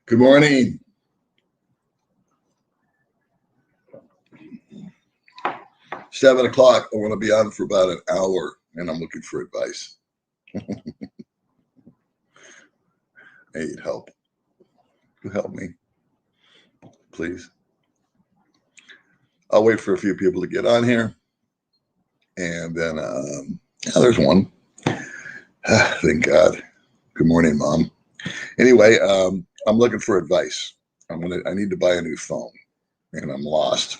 Good morning. It's 7 o'clock. I want to be on for about an hour, and I'm looking for advice. I need help. You help me, please. I'll wait for a few people to get on here, and then there's one. Thank God. Good morning, Mom. Anyway, I'm looking for advice. I need to buy a new phone, and I'm lost.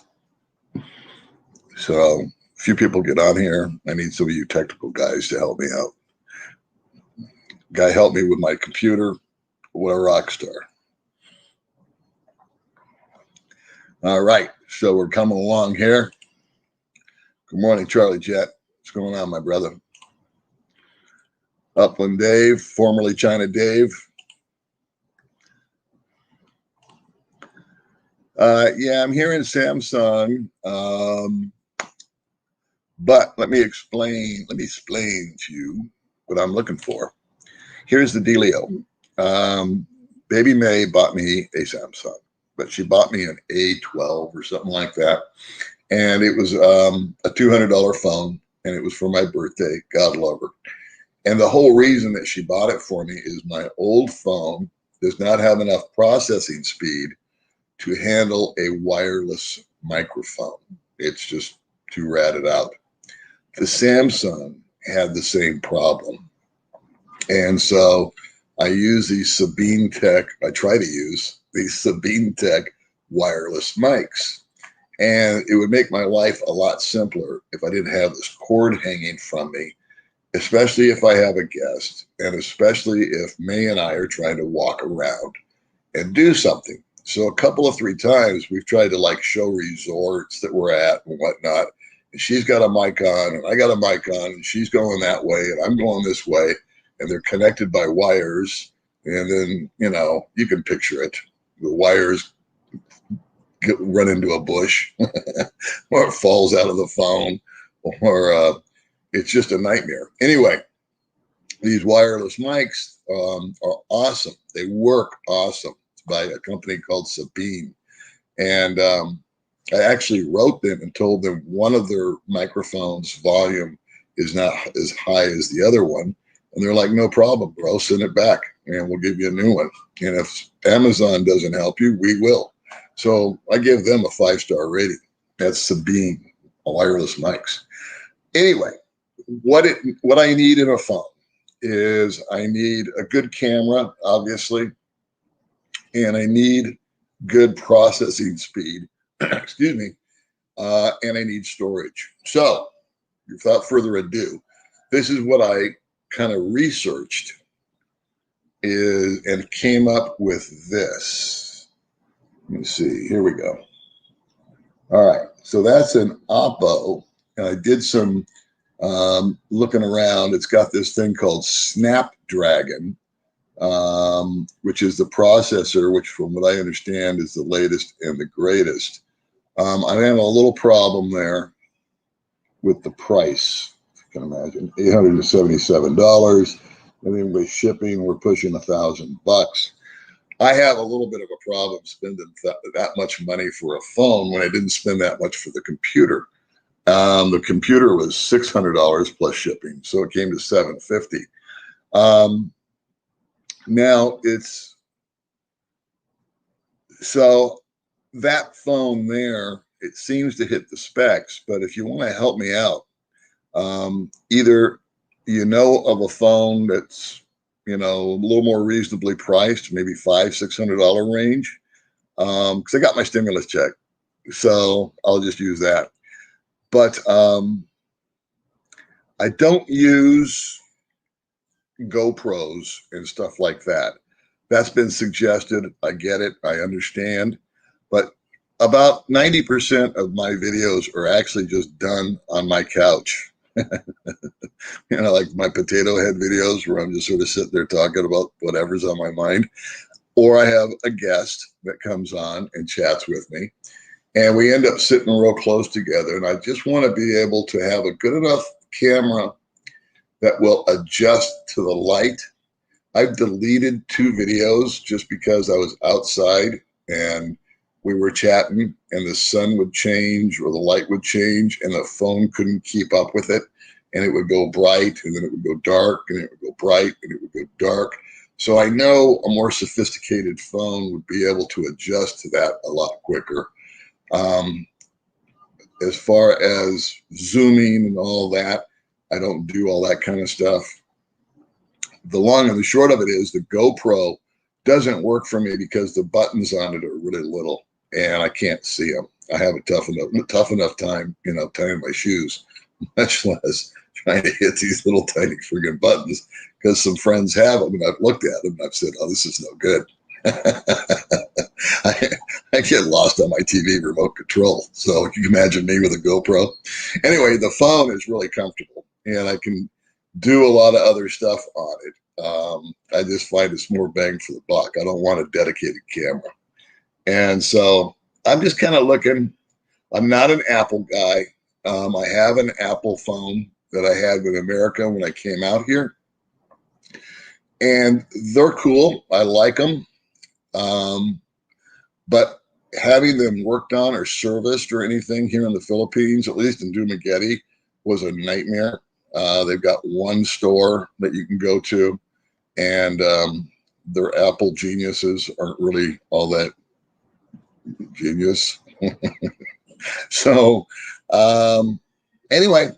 So a few people get on here. I need some of you technical guys to help me out. Guy help me with my computer. What a rock star. All right, so we're coming along here. Good morning, Charlie Jet. What's going on, my brother? Upland Dave, formerly China Dave. Yeah, I'm hearing Samsung, but let me explain to you what I'm looking for. Here's the dealio. Baby May bought me a Samsung, but she bought me an A12 or something like that. And it was a $200 phone, and it was for my birthday. God love her. And the whole reason that she bought it for me is my old phone does not have enough processing speed to handle a wireless microphone. It's just too ratted out. The Samsung had the same problem. And so I use these Sabine Tech, I try to use these Sabine Tech wireless mics. And it would make my life a lot simpler if I didn't have this cord hanging from me, especially if I have a guest, and especially if May and I are trying to walk around and do something. So a couple of 3 times we've tried to like show resorts that we're at and whatnot. And she's got a mic on and I got a mic on and she's going that way and I'm going this way. And they're connected by wires. And then, you know, you can picture it. The wires run into a bush or it falls out of the phone or it's just a nightmare. Anyway, these wireless mics are awesome. They work awesome. It's by a company called Sabine. And I actually wrote them and told them one of their microphones volume is not as high as the other one. And they're like, no problem, bro, send it back and we'll give you a new one. And if Amazon doesn't help you, we will. So I give them a 5-star rating. That's Sabine wireless mics. Anyway, what I need in a phone is I need a good camera, obviously, and I need good processing speed, excuse me, and I need storage. So without further ado, this is what I kind of researched and came up with this. Let me see, here we go. All right, so that's an Oppo, and I did some looking around. It's got this thing called Snapdragon, which is the processor, which from what I understand is the latest and the greatest. I'm having a little problem there with the price. You can imagine $877. And then with shipping, we're pushing $1,000. I have a little bit of a problem spending that much money for a phone when I didn't spend that much for the computer. The computer was $600 plus shipping, so it came to $750. Now so that phone there, it seems to hit the specs, but if you want to help me out, either you know of a phone that's, you know, a little more reasonably priced, maybe $500-600 range, because I got my stimulus check, so I'll just use that. But I don't use GoPros and stuff like that. That's been suggested. I get it. I understand. But about 90% of my videos are actually just done on my couch. You know, like my potato head videos where I'm just sort of sitting there talking about whatever's on my mind. Or I have a guest that comes on and chats with me. And we end up sitting real close together. And I just want to be able to have a good enough camera that will adjust to the light, I've deleted 2 videos just because I was outside and we were chatting and the sun would change or the light would change and the phone couldn't keep up with it. And it would go bright and then it would go dark and it would go bright and it would go dark. So I know a more sophisticated phone would be able to adjust to that a lot quicker. As far as zooming and all that, I don't do all that kind of stuff. The long and the short of it is the GoPro doesn't work for me because the buttons on it are really little and I can't see them. I have a tough enough time, tying my shoes, much less trying to hit these little tiny friggin' buttons because some friends have them and I've looked at them and I've said, oh, this is no good. I get lost on my TV remote control. So you can imagine me with a GoPro. Anyway, the phone is really comfortable and I can do a lot of other stuff on it. I just find it's more bang for the buck. I don't want a dedicated camera. And so I'm just kind of looking. I'm not an Apple guy. I have an Apple phone that I had in America when I came out here. And they're cool. I like them. But having them worked on or serviced or anything here in the Philippines, at least in Dumaguete, was a nightmare. They've got one store that you can go to, and their Apple geniuses aren't really all that genius. So anyway,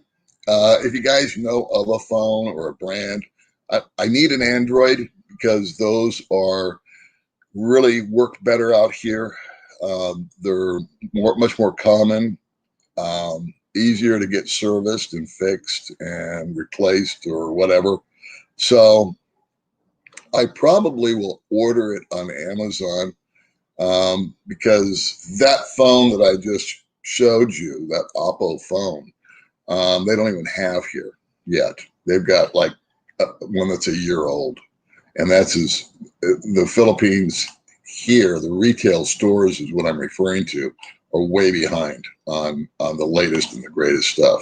if you guys know of a phone or a brand, I need an Android because those are really work better out here. They're much more common, easier to get serviced and fixed and replaced or whatever. So I probably will order it on Amazon because that phone that I just showed you, that Oppo phone, they don't even have here yet. They've got like one that's a year old. And that's the Philippines here, the retail stores is what I'm referring to, are way behind on the latest and the greatest stuff.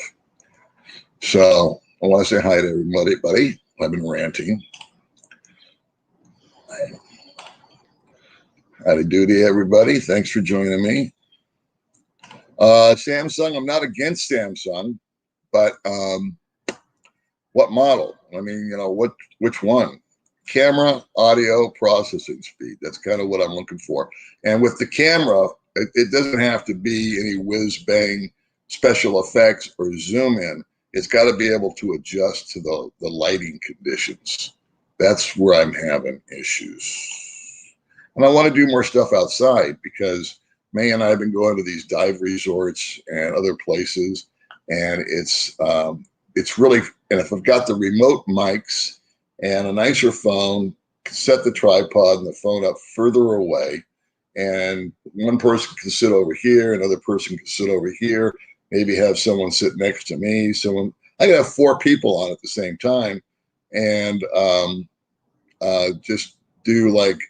So I want to say hi to everybody, buddy. I've been ranting. Howdy doody, everybody. Thanks for joining me. Samsung, I'm not against Samsung, but what model? I mean, which one? Camera, audio, processing speed. That's kind of what I'm looking for. And with the camera, it doesn't have to be any whiz bang special effects or zoom in. It's got to be able to adjust to the lighting conditions. That's where I'm having issues. And I want to do more stuff outside because May and I have been going to these dive resorts and other places, and it's really, and if I've got the remote mics and a nicer phone, set the tripod and the phone up further away, and one person can sit over here, another person can sit over here, maybe have someone sit next to me, I can have 4 people on at the same time, and just do like,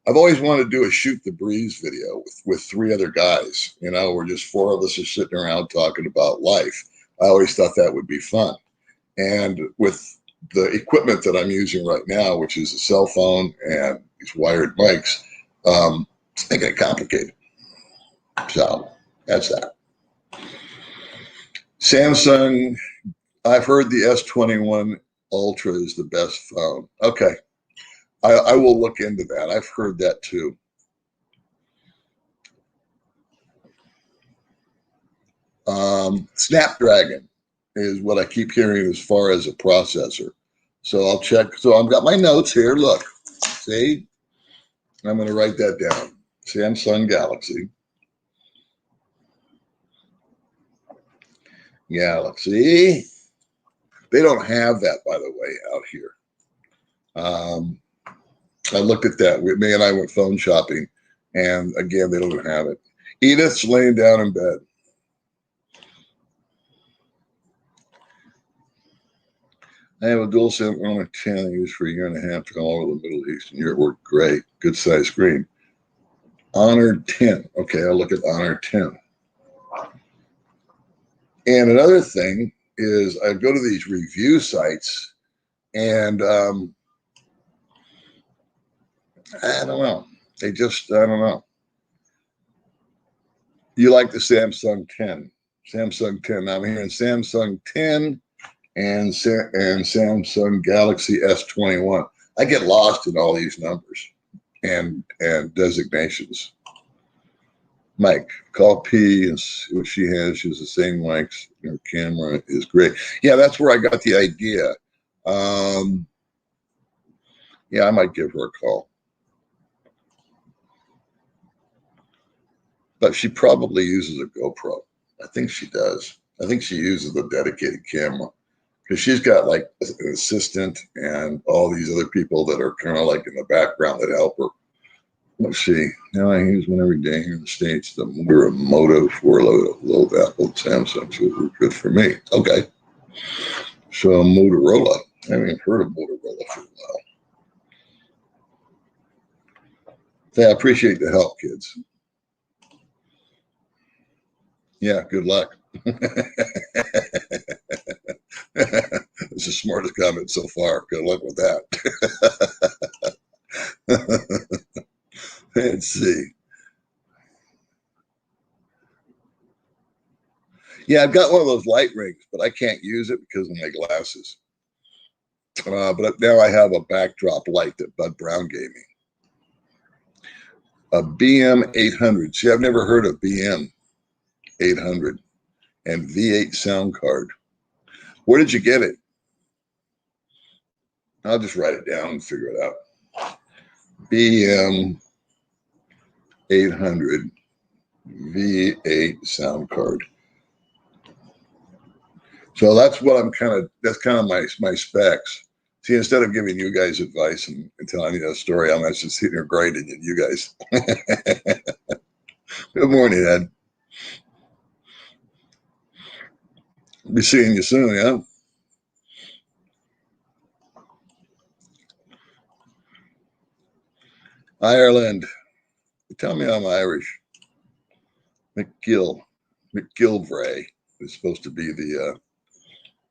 I've always wanted to do a shoot the breeze video with 3 other guys, where just 4 of us are sitting around talking about life. I always thought that would be fun. And with the equipment that I'm using right now, which is a cell phone and these wired mics, it's making it complicated. So that's that. Samsung, I've heard the S21 Ultra is the best phone. Okay. I will look into that. I've heard that too. Snapdragon is what I keep hearing as far as a processor. So I'll check. So I've got my notes here. Look, see, I'm going to write that down. Samsung Galaxy. They don't have that, by the way, out here. I looked at that. May and I went phone shopping, and again, they don't have it. Edith's laying down in bed. I have a dual SIM Honor 10 I used for a year and a half to go all over the Middle East and Europe. Worked great. Good size screen. Honor 10. Okay, I'll look at Honor 10. And another thing is I go to these review sites and I don't know. They just, I don't know. You like the Samsung 10. Samsung 10. I'm hearing Samsung 10 and Samsung Galaxy S21. I get lost in all these numbers and designations. Mike, call P and see what she has. She has the same mics. Her camera is great. Yeah, that's where I got the idea. Yeah, I might give her a call. But she probably uses a GoPro. I think she does. I think she uses a dedicated camera because she's got like an assistant and all these other people that are kind of like in the background that help her. Let's see. Now I use one every day here in the States. We're a Moto 4 low Apple Samsung, so good for me. Okay. So Motorola. I haven't even heard of Motorola for a while. Yeah, I appreciate the help, kids. Yeah, good luck. It's the smartest comment so far. Good luck with that. Let's see. Yeah, I've got one of those light rings, but I can't use it because of my glasses. But now I have a backdrop light that Bud Brown gave me. A BM 800. See, I've never heard of BM 800 and V8 sound card. Where did you get it? I'll just write it down and figure it out. BM 800 V8 sound card. So that's what I'm that's kind of my specs. See, instead of giving you guys advice and telling you a story, I'm just sitting here grinding at you guys. Good morning, Ed. Be seeing you soon, yeah? Ireland. Tell me I'm Irish. McGilvray is supposed to be the,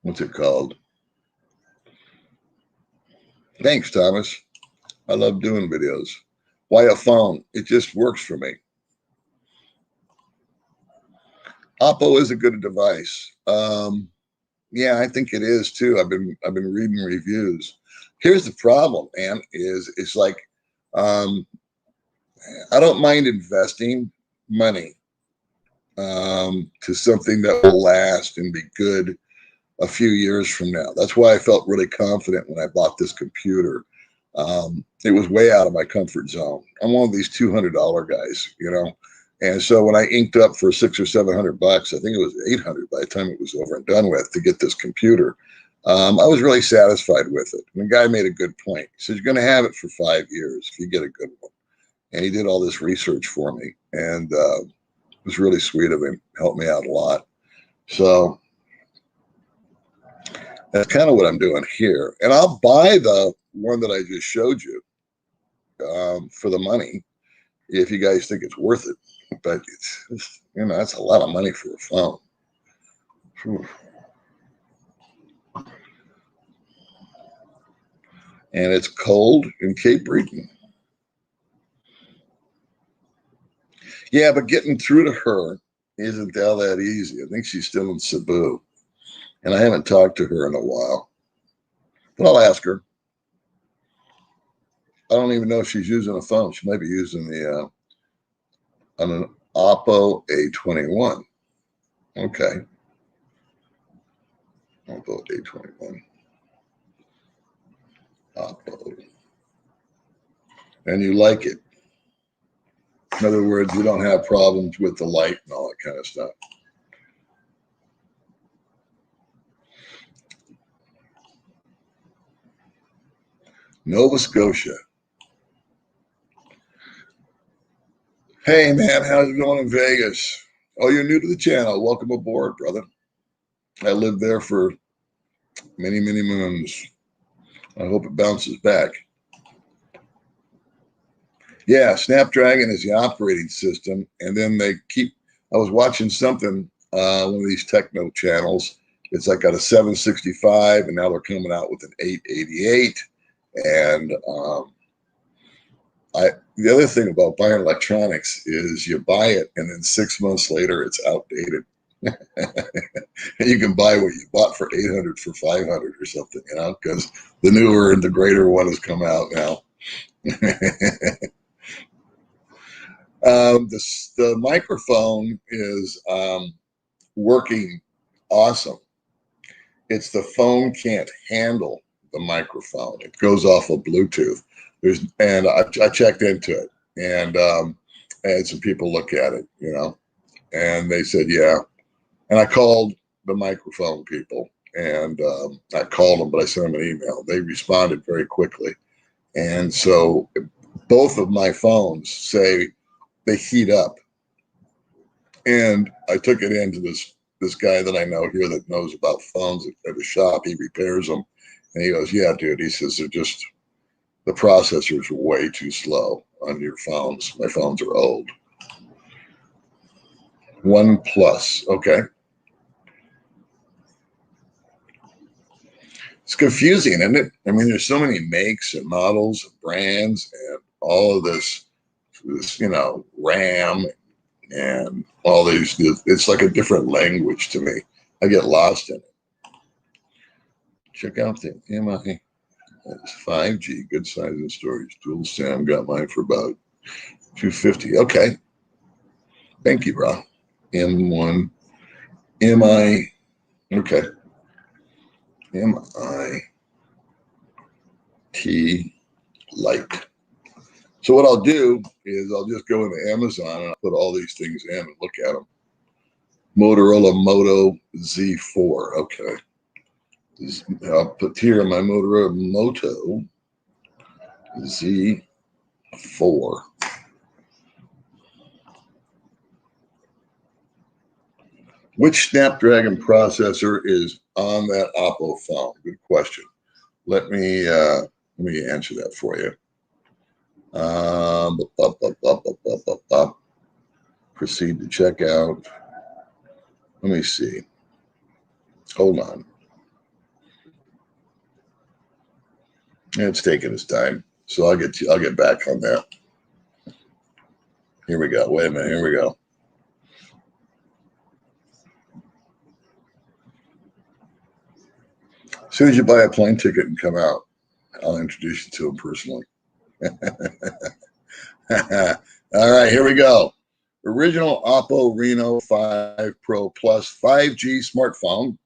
what's it called? Thanks, Thomas. I love doing videos. Why a phone? It just works for me. Oppo is a good device. Yeah, I think it is too. I've been reading reviews. Here's the problem, man, is it's like I don't mind investing money to something that will last and be good a few years from now. That's why I felt really confident when I bought this computer. It was way out of my comfort zone. I'm one of these $200 guys, you know. And so when I inked up for $600 or $700, I think it was 800 by the time it was over and done with to get this computer. I was really satisfied with it. And the guy made a good point. He said, you're going to have it for 5 years if you get a good one. And he did all this research for me. And it was really sweet of him. Helped me out a lot. So that's kind of what I'm doing here. And I'll buy the one that I just showed you for the money if you guys think it's worth it. But it's you know, that's a lot of money for a phone. Whew. And it's cold in Cape Breton. Yeah, but getting through to her isn't all that easy. I think she's still in Cebu. And I haven't talked to her in a while. But I'll ask her. I don't even know if she's using a phone. She might be using the an Oppo A21. Okay. Oppo A21. Oppo. And you like it. In other words, you don't have problems with the light and all that kind of stuff. Nova Scotia. Hey, man, how's it going in Vegas? Oh, you're new to the channel. Welcome aboard, brother. I lived there for many, many moons. I hope it bounces back. Yeah, Snapdragon is the operating system. And then I was watching something, one of these techno channels. It's like got a 765, and now they're coming out with an 888. And The other thing about buying electronics is you buy it and then 6 months later it's outdated. And you can buy what you bought for 800 for 500 or something, because the newer and the greater one has come out now. The microphone is working awesome. It's the phone can't handle the microphone. It goes off of Bluetooth. And I checked into it, and I had some people look at it, and they said, yeah. And I called the microphone people, and I called them, but I sent them an email. They responded very quickly. And so both of my phones say they heat up. And I took it into this guy that I know here that knows about phones at the shop. He repairs them. And he goes, yeah, dude. He says, the processors are way too slow on your phones. My phones are old. OnePlus. Okay. It's confusing, isn't it? I mean, there's so many makes and models and brands and all of this RAM and all these. It's like a different language to me. I get lost in it. Check out the MI. That's 5G, good size and storage. Dual SIM, got mine for about $250. Okay. Thank you, bro. M1, MI. Okay. MIT Lite. So what I'll do is I'll just go into Amazon and I'll put all these things in and look at them. Motorola Moto Z4. Okay. I'll put here my Motorola Moto Z4. Which Snapdragon processor is on that Oppo phone? Good question. Let me answer that for you. Proceed to checkout. Let me see. Hold on. It's taking its time, so I'll get back on that. Here we go. Wait a minute. Here we go. As soon as you buy a plane ticket and come out, I'll introduce you to him personally. All right, here we go. Original Oppo Reno 5 Pro Plus 5G smartphone,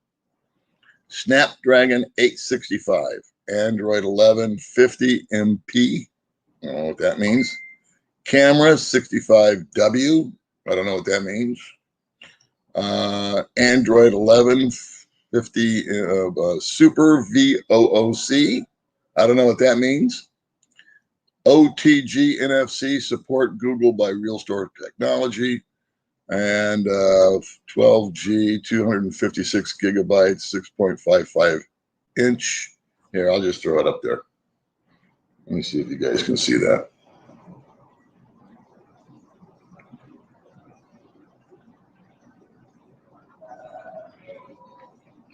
Snapdragon 865, Android 11, 50 MP. I don't know what that means. Camera 65W. I don't know what that means. Android 11, 50 Super VOOC. I don't know what that means. OTG NFC support Google by Realstore Technology, and 12G 256 gigabytes 6.55 inch. Here, I'll just throw it up there. Let me see if you guys can see that.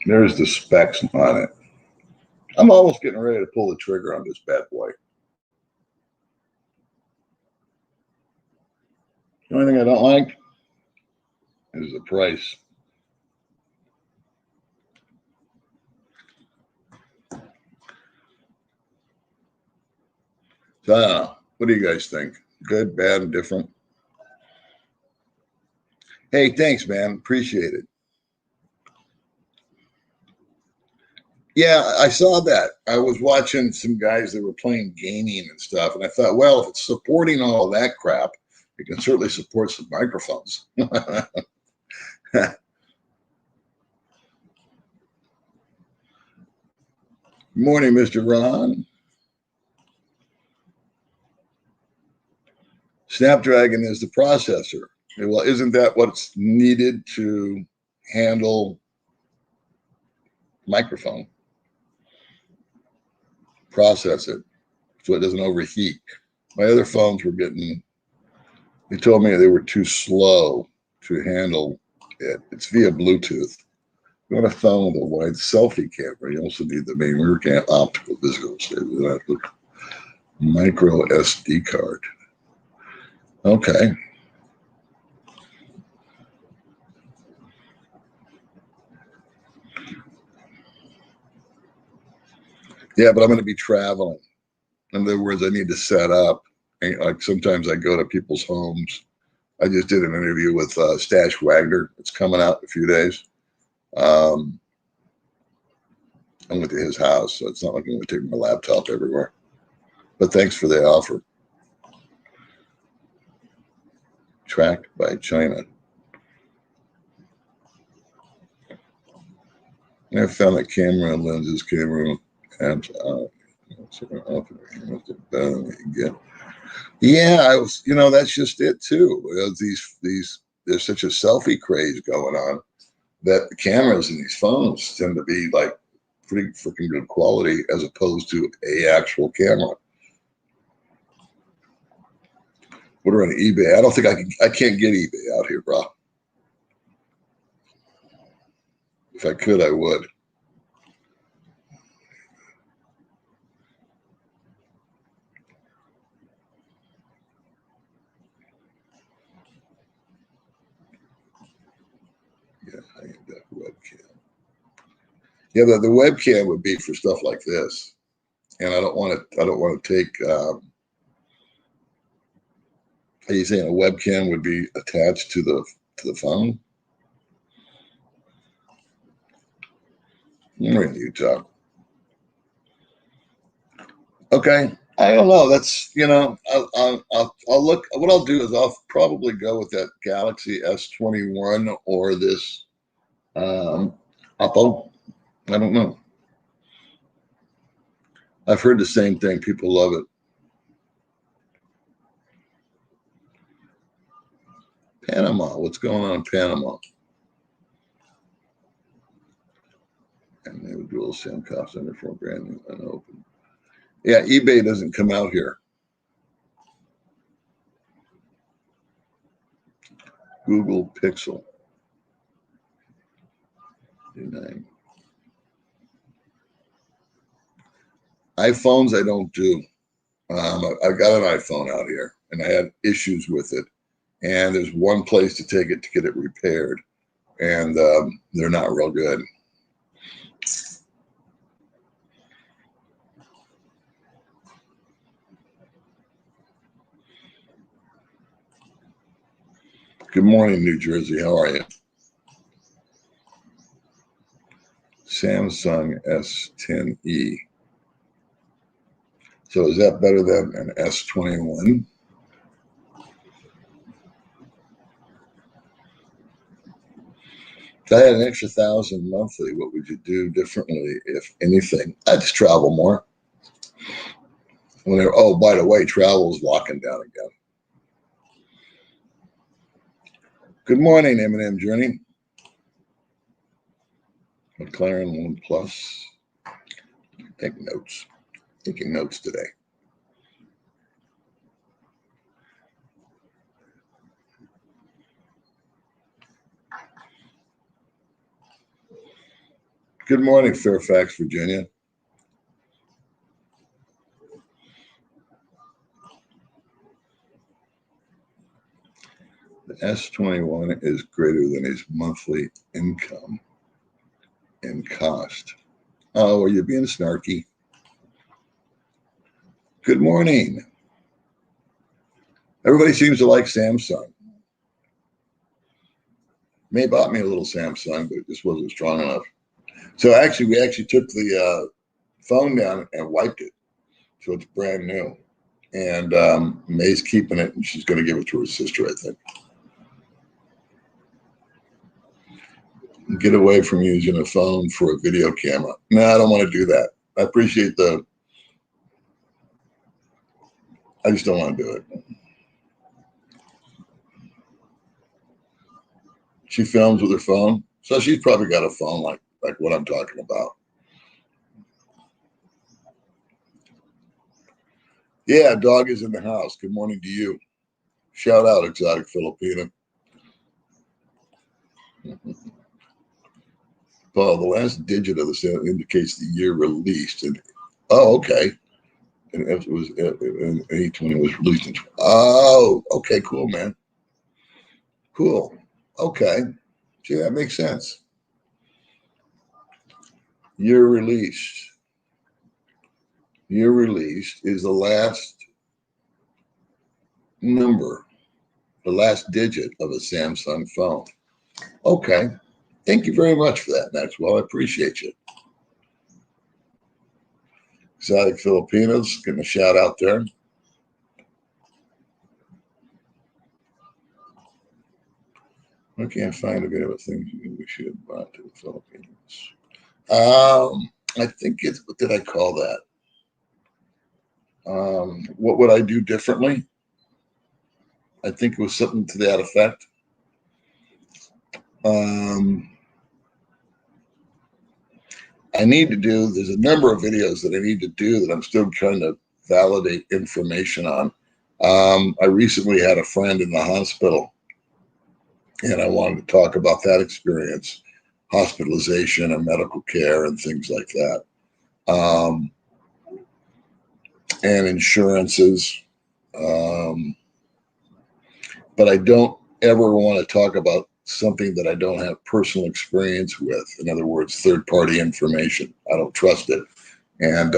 There's the specs on it. I'm almost getting ready to pull the trigger on this bad boy. The only thing I don't like is the price. So, what do you guys think? Good, bad, and different? Hey, thanks, man. Appreciate it. Yeah, I saw that. I was watching some guys that were playing gaming and stuff, and I thought, well, if it's supporting all that crap, it can certainly support some microphones. Morning, Mr. Ron. Snapdragon is the processor. Well, isn't that what's needed to handle microphone? Process it so it doesn't overheat. My other phones were getting, they told me they were too slow to handle it. It's via Bluetooth. You want a phone with a wide selfie camera, you also need the main rear optical visual. Micro SD card. Okay. Yeah, but I'm going to be traveling. In other words, I need to set up. And like sometimes I go to people's homes. I just did an interview with Stash Wagner. It's coming out in a few days. Um, I went to his house, so it's not like I'm going to take my laptop everywhere. But thanks for the offer. Tracked by China. I found that camera lenses, camera apps. Yeah, I was. That's just it too. There's such a selfie craze going on that the cameras in these phones tend to be like pretty freaking good quality as opposed to a actual camera. What are on eBay? I don't think I can't get eBay out here, bro. If I could, I would. Yeah, I need that webcam. Yeah, the webcam would be for stuff like this, and I don't want to. I don't want to take. Are you saying a webcam would be attached to the phone? We're in Utah. Okay. I don't know. That's I'll look. What I'll do is I'll probably go with that Galaxy S21 or this Oppo. I don't know. I've heard the same thing. People love it. Panama. What's going on in Panama? And they would dual SIM cost under for brand new unopened. Yeah, eBay doesn't come out here. Google Pixel. Name. iPhones I don't do. I got an iPhone out here, and I had issues with it. And there's one place to take it to get it repaired, and they're not real good. Good morning, New Jersey. How are you? Samsung S10e. So is that better than an S21? If I had an extra 1,000 monthly, what would you do differently, if anything? I'd just travel more. Oh, by the way, travel is locking down again. Good morning, M&M Journey. McLaren One Plus. Take notes. Taking notes today. Good morning, Fairfax, Virginia. The S21 is greater than his monthly income and cost. Oh, are you being snarky? Good morning. Everybody seems to like Samsung. May bought me a little Samsung, but it just wasn't strong enough. So we actually took the phone down and wiped it, so it's brand new. And May's keeping it, and she's going to give it to her sister, I think. Get away from using a phone for a video camera. No, I don't want to do that. I appreciate I just don't want to do it. She films with her phone, so she's probably got a phone like what I'm talking about. Yeah, dog is in the house. Good morning to you. Shout out, Exotic Filipina. Paul, the last digit of the sale indicates the year released. And oh, okay. And it was A20 was released in. Oh, okay, cool, man. Cool. Okay. See, that makes sense. Year released. Year released is the last number, the last digit of a Samsung phone. Okay. Thank you very much for that, Maxwell. I appreciate you. Exotic Filipinos, getting a shout out there. I can't find a bit of a thing we should have brought to the Philippines. I think it's, what did I call that? What would I do differently? I think it was something to that effect. I need to do, there's a number of videos that I need to do that I'm still trying to validate information on. I recently had a friend in the hospital and I wanted to talk about that experience, hospitalization and medical care and things like that. And insurances. But I don't ever want to talk about something that I don't have personal experience with. In other words, third-party information. I don't trust it. And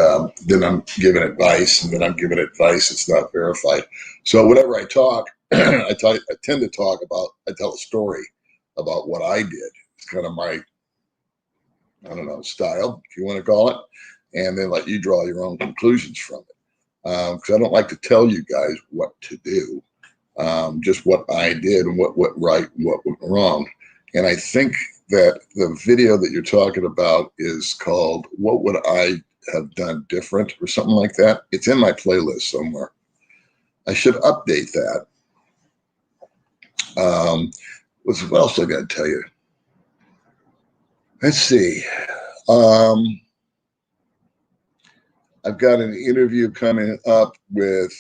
then I'm giving advice, and then I'm giving advice that's not verified. So whenever I talk, I tend to talk about, I tell a story about what I did. It's kind of my, I don't know, style, if you want to call it, and then let you draw your own conclusions from it. Because I don't like to tell you guys what to do. Just what I did and what went right and what went wrong. And I think that the video that you're talking about is called What Would I Have Done Different or something like that. It's in my playlist somewhere. I should update that. What else I got to tell you? Let's see. I've got an interview coming up with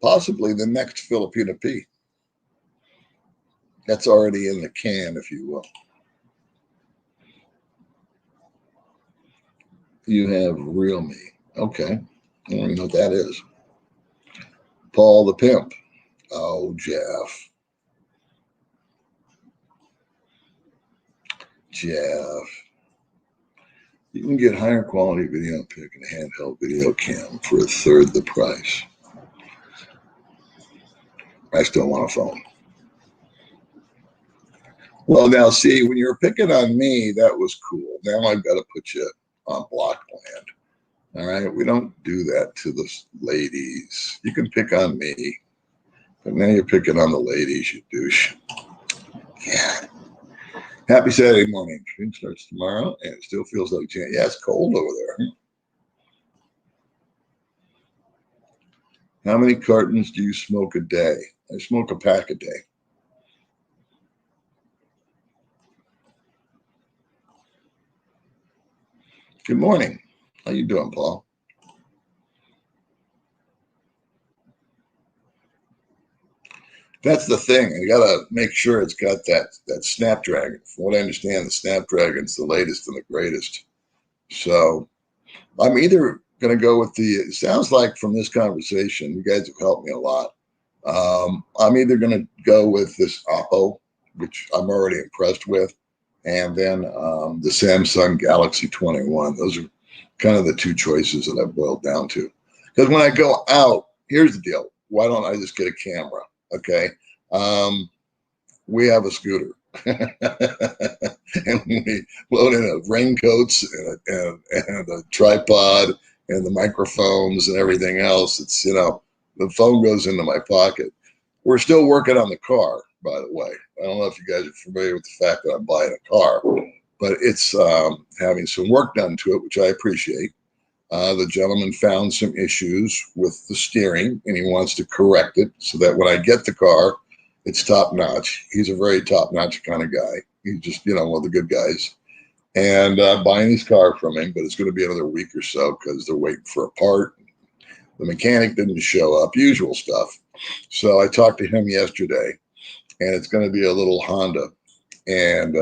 possibly the next Filipina P. That's already in the can, if you will. You have Real Me. Okay. I don't even know what that is. Paul the Pimp. Oh, Jeff. You can get higher quality video pick and handheld video cam for a third the price. I still want a phone. Well, now see, when you were picking on me, that was cool. Now I've got to put you on block land. All right, we don't do that to the ladies. You can pick on me, but now you're picking on the ladies, you douche. Yeah. Happy Saturday morning. Stream starts tomorrow, and it still feels like January. Yeah, it's cold over there. How many cartons do you smoke a day? I smoke a pack a day. Good morning. How you doing, Paul? That's the thing. You got to make sure it's got that Snapdragon. From what I understand, the Snapdragon's the latest and the greatest. So I'm either going to go with it sounds like from this conversation, you guys have helped me a lot. I'm either going to go with this Oppo, which I'm already impressed with, and then the Samsung Galaxy 21. Those are kind of the two choices that I've boiled down to. Because when I go out, here's the deal. Why don't I just get a camera? Okay. We have a scooter and we load in raincoats and a tripod and the microphones and everything else. It's, the phone goes into my pocket. We're still working on the car, by the way. I don't know if you guys are familiar with the fact that I'm buying a car, but it's having some work done to it, which I appreciate. The gentleman found some issues with the steering and he wants to correct it so that when I get the car, it's top notch. He's a very top notch kind of guy. He's just, one of the good guys. And buying his car from him, but it's going to be another week or so because they're waiting for a part. The mechanic didn't show up, usual stuff. So I talked to him yesterday and it's going to be a little Honda. And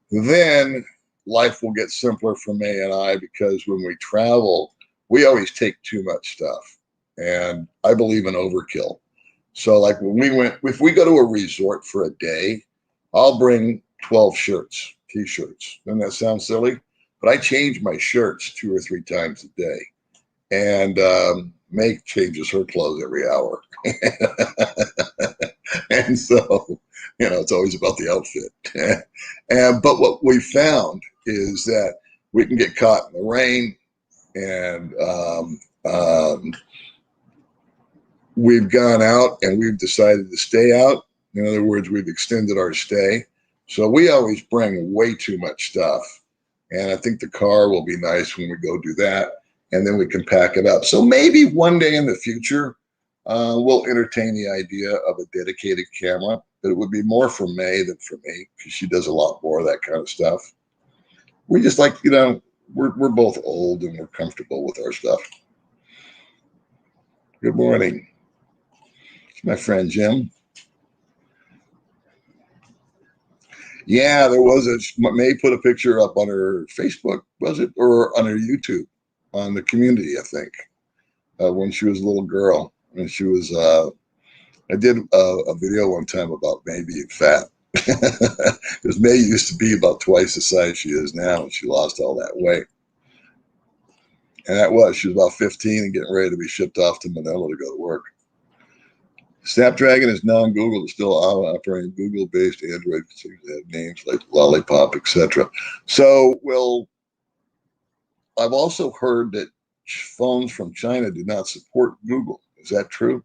then life will get simpler for May and I because when we travel, we always take too much stuff, and I believe in overkill. So like when we went, if we go to a resort for a day, I'll bring 12 shirts, t-shirts. Doesn't that sound silly? But I change my shirts 2 or 3 times a day. And May changes her clothes every hour. And so, it's always about the outfit. But what we found is that we can get caught in the rain, and we've gone out and we've decided to stay out. In other words, we've extended our stay. So we always bring way too much stuff. And I think the car will be nice when we go do that. And then we can pack it up. So maybe one day in the future, we'll entertain the idea of a dedicated camera, but it would be more for May than for me, because she does a lot more of that kind of stuff. We just like, we're both old and we're comfortable with our stuff. Good morning. It's my friend Jim. Yeah, there was May put a picture up on her Facebook, was it? Or on her YouTube, on the community, I think, when she was a little girl. And she was, I did a video one time about May being fat. Because May used to be about twice the size she is now, and she lost all that weight. And she was about 15 and getting ready to be shipped off to Manila to go to work. Snapdragon is non-Google, it's still operating Google-based Android have names like Lollipop, etc. So, I've also heard that phones from China do not support Google. Is that true?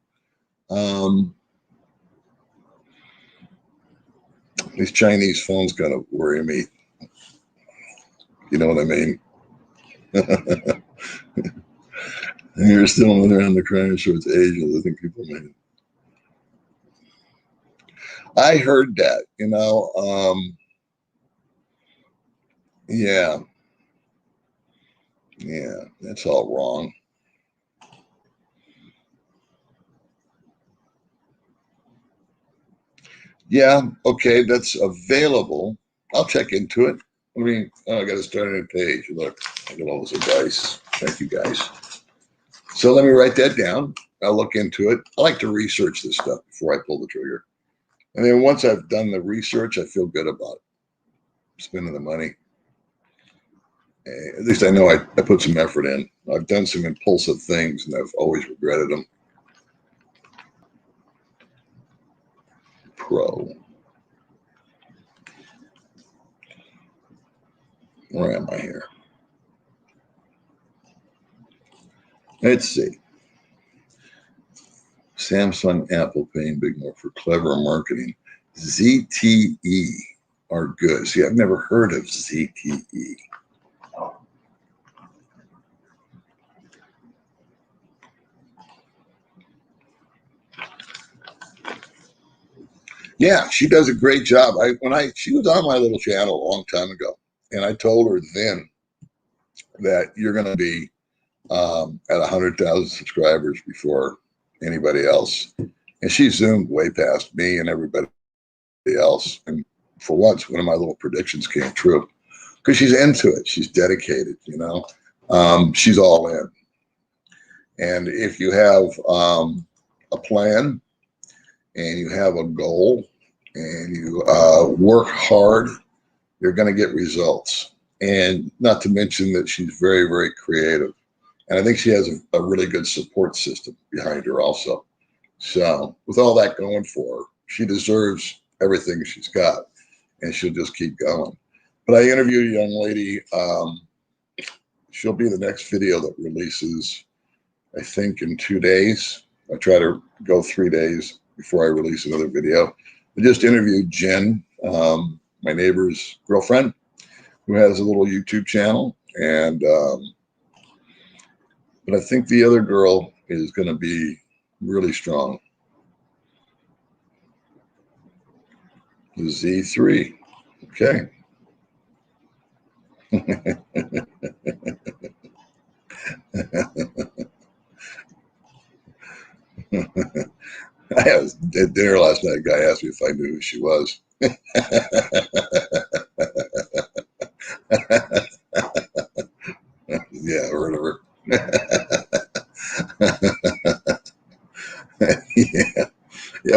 These Chinese phones kind of worry me. You know what I mean? And you're still around the crime shorts Asians. I think people may. I heard that, yeah, that's all wrong. Yeah, okay, that's available. I'll check into it. I got to start a page. Look, I got all this advice. Thank you, guys. So let me write that down. I'll look into it. I like to research this stuff before I pull the trigger. And then once I've done the research, I feel good about it. Spending the money. At least I know I put some effort in. I've done some impulsive things, and I've always regretted them. Pro. Where am I here? Let's see. Samsung, Apple paying big more for clever marketing. ZTE are good. See, I've never heard of ZTE. Yeah, she does a great job. She was on my little channel a long time ago, and I told her then that you're going to be at 100,000 subscribers before anybody else. And she zoomed way past me and everybody else. And for once, one of my little predictions came true, because she's into it. She's dedicated, she's all in. And if you have a plan and you have a goal and you work hard, you're going to get results. And not to mention that she's very, very creative. And I think she has a really good support system behind her also. So with all that going for her, she deserves everything she's got, and she'll just keep going. But I interviewed a young lady. She'll be the next video that releases, I think, in 2 days. I try to go 3 days before I release another video. I just interviewed Jen, my neighbor's girlfriend, who has a little YouTube channel. And but I think the other girl is going to be really strong. The Z3. Okay. I was at dinner last night. A guy asked me if I knew who she was. Yeah, I heard of her.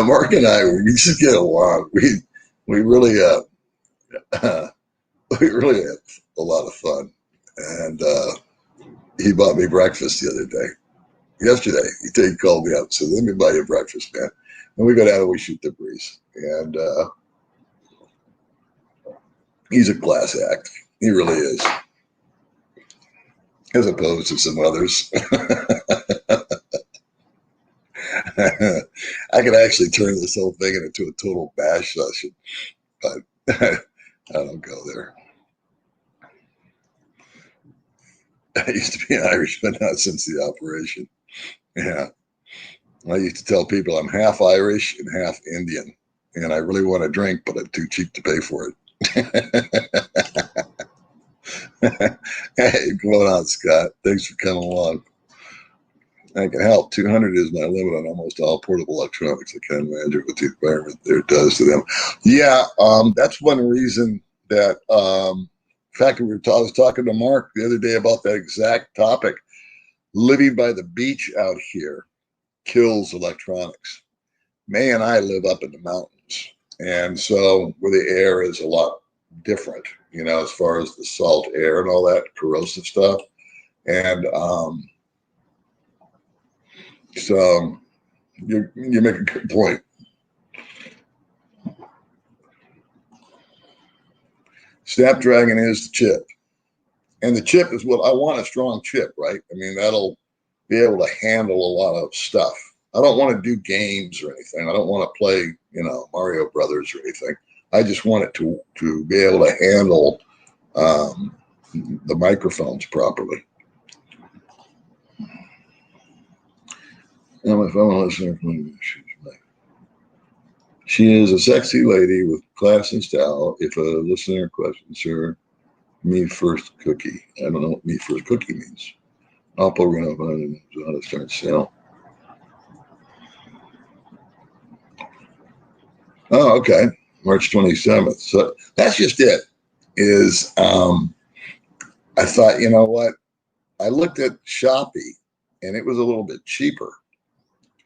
Yeah, Mark and I, we just get along. We really we really have a lot of fun. And he bought me breakfast the other day. Yesterday, he called me up and said, "Let me buy you breakfast, man." And we go down and we shoot the breeze. And he's a class act. He really is, as opposed to some others. I could actually turn this whole thing into a total bash session, but I don't go there. I used to be an Irishman, not since the operation. Yeah. I used to tell people I'm half Irish and half Indian, and I really want to drink, but I'm too cheap to pay for it. Hey, what's going on, Scott? Thanks for coming along. I can help. 200 is my limit on almost all portable electronics. I can't imagine what the environment there does to them. Yeah, that's one reason that, in fact, I was talking to Mark the other day about that exact topic. Living by the beach out here kills electronics. May and I live up in the mountains, and so where the air is a lot different, as far as the salt air and all that corrosive stuff. And so you make a good point. Snapdragon is the chip, and the chip is what I want. A strong chip, right? I mean, that'll be able to handle a lot of stuff. I don't want to do games or anything. I don't want to play, Mario Brothers or anything. I just want it to be able to handle the microphones properly. Now my fellow listener, she is a sexy lady with class and style. If a listener questions her, me first cookie. I don't know what me first cookie means. Oppo Reno 5 is how to start sale. Oh, okay. March 27th. So that's just it. I thought, you know what? I looked at Shopee and it was a little bit cheaper.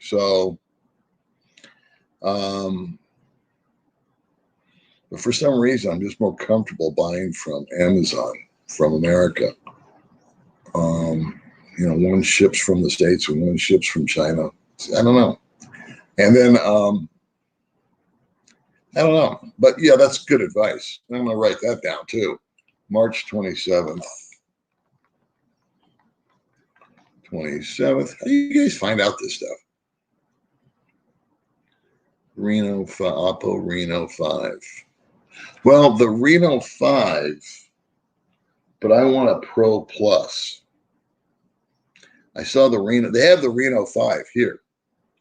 So, but for some reason, I'm just more comfortable buying from Amazon, from America. One ships from the States and one ships from China. I don't know. And then, I don't know. But yeah, that's good advice. I'm going to write that down too. March 27th. 27th. How do you guys find out this stuff? Oppo Reno 5. Well, the Reno 5, but I want a Pro Plus. I saw they have the Reno 5 here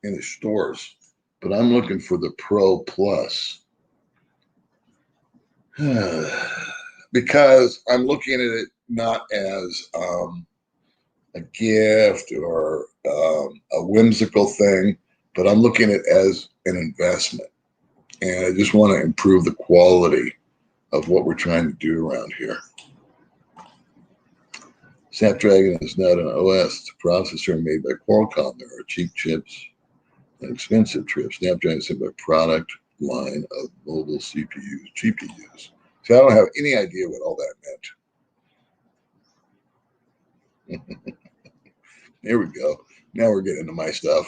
in the stores, but I'm looking for the Pro Plus. Because I'm looking at it not as a gift or a whimsical thing, but I'm looking at it as an investment. And I just want to improve the quality of what we're trying to do around here. Snapdragon is not an OS. It's a processor made by Qualcomm. There are cheap chips and expensive chips. Snapdragon is a product line of mobile CPUs, GPUs. So I don't have any idea what all that meant. Here we go. Now we're getting into my stuff.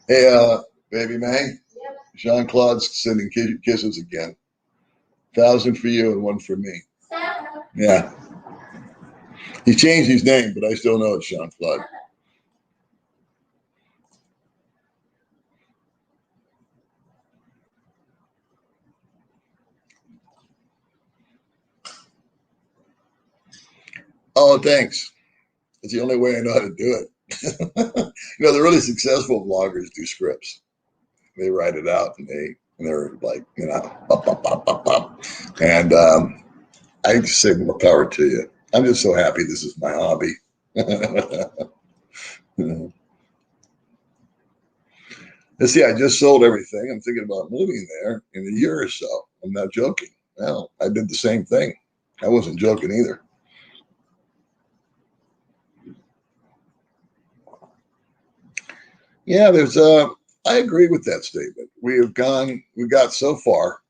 Hey, baby May. Yep. Jean-Claude's sending kisses again. 1,000 for you and 1 for me. Yeah. He changed his name, but I still know it's Jean-Claude. Oh, thanks. It's the only way I know how to do it. The really successful vloggers do scripts. They write it out and they're like, pop, pop, pop, pop, pop. And I just say more power to you. I'm just so happy this is my hobby. Let's see, I just sold everything. I'm thinking about moving there in a year or so. I'm not joking. Well, I did the same thing. I wasn't joking either. Yeah, I agree with that statement. We got so far.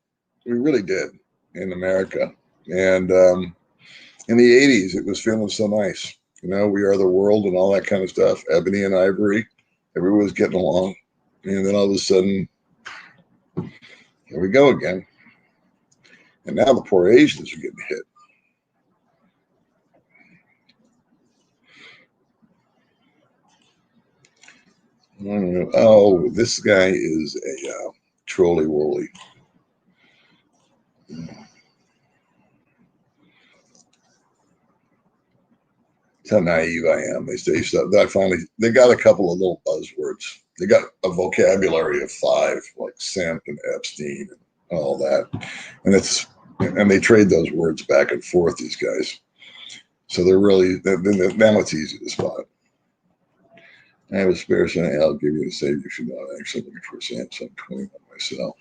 We really did in America. And in the 80s, it was feeling so nice. You know, we are the world and all that kind of stuff. Ebony and ivory, everyone was getting along. And then all of a sudden, here we go again. And now the poor Asians are getting hit. Oh, this guy is a trolley woolly. That's how naive I am. They say stuff that they got a couple of little buzzwords. They got a vocabulary of 5, like simp and Epstein and all that. And they trade those words back and forth, these guys. So now it's easy to spot. I have a spare cent. I'll give you a save. You should not actually looking for a Samsung 21 myself.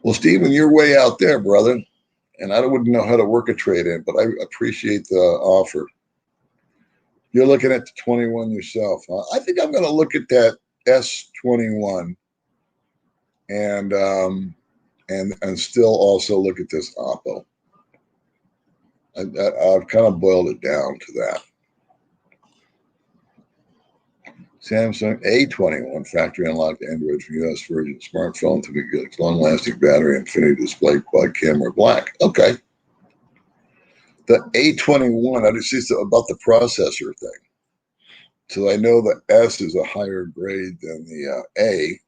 Well, Stephen, you're way out there, brother. And I wouldn't know how to work a trade in, but I appreciate the offer. You're looking at the 21 yourself, huh? I think I'm going to look at that S21 and still also look at this Oppo. I've kind of boiled it down to that. Samsung A21 factory unlocked Android for US version smartphone to be good. Long-lasting battery, infinity display, quad camera, black. Okay. The A21, I just see about the processor thing. So I know the S is a higher grade than the A.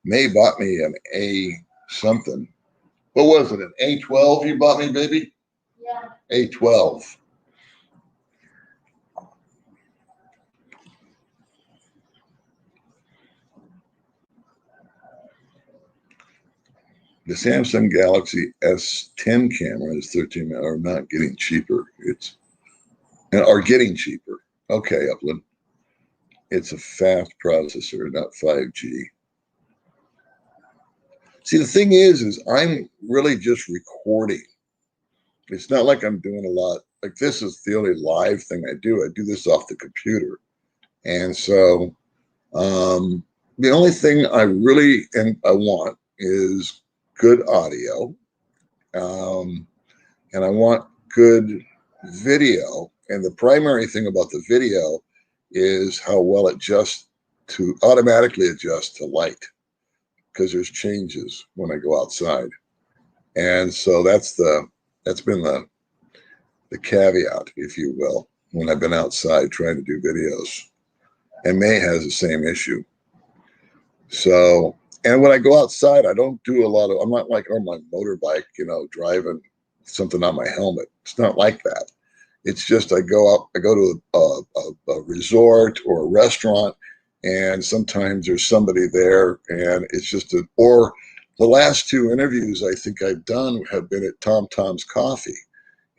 May bought me an A something. What was it? An A12 you bought me, baby? Yeah. A12. The Samsung Galaxy S10 camera is 13 are not getting cheaper. Are getting cheaper. Okay, Upland. It's a fast processor, not 5G. See, the thing is I'm really just recording. It's not like I'm doing a lot. Like this is the only live thing I do. I do this off the computer. And so the only thing I really I want is good audio. And I want good video. And the primary thing about the video is how well it automatically adjust to light, because there's changes when I go outside. And so that's been the caveat, if you will, when I've been outside trying to do videos. And May has the same issue. So, and when I go outside, I don't do I'm not like on my motorbike, driving something on my helmet. It's not like that. It's just I go to a resort or a restaurant, and sometimes there's somebody there, and it's or the last 2 interviews I think I've done have been at Tom Tom's Coffee,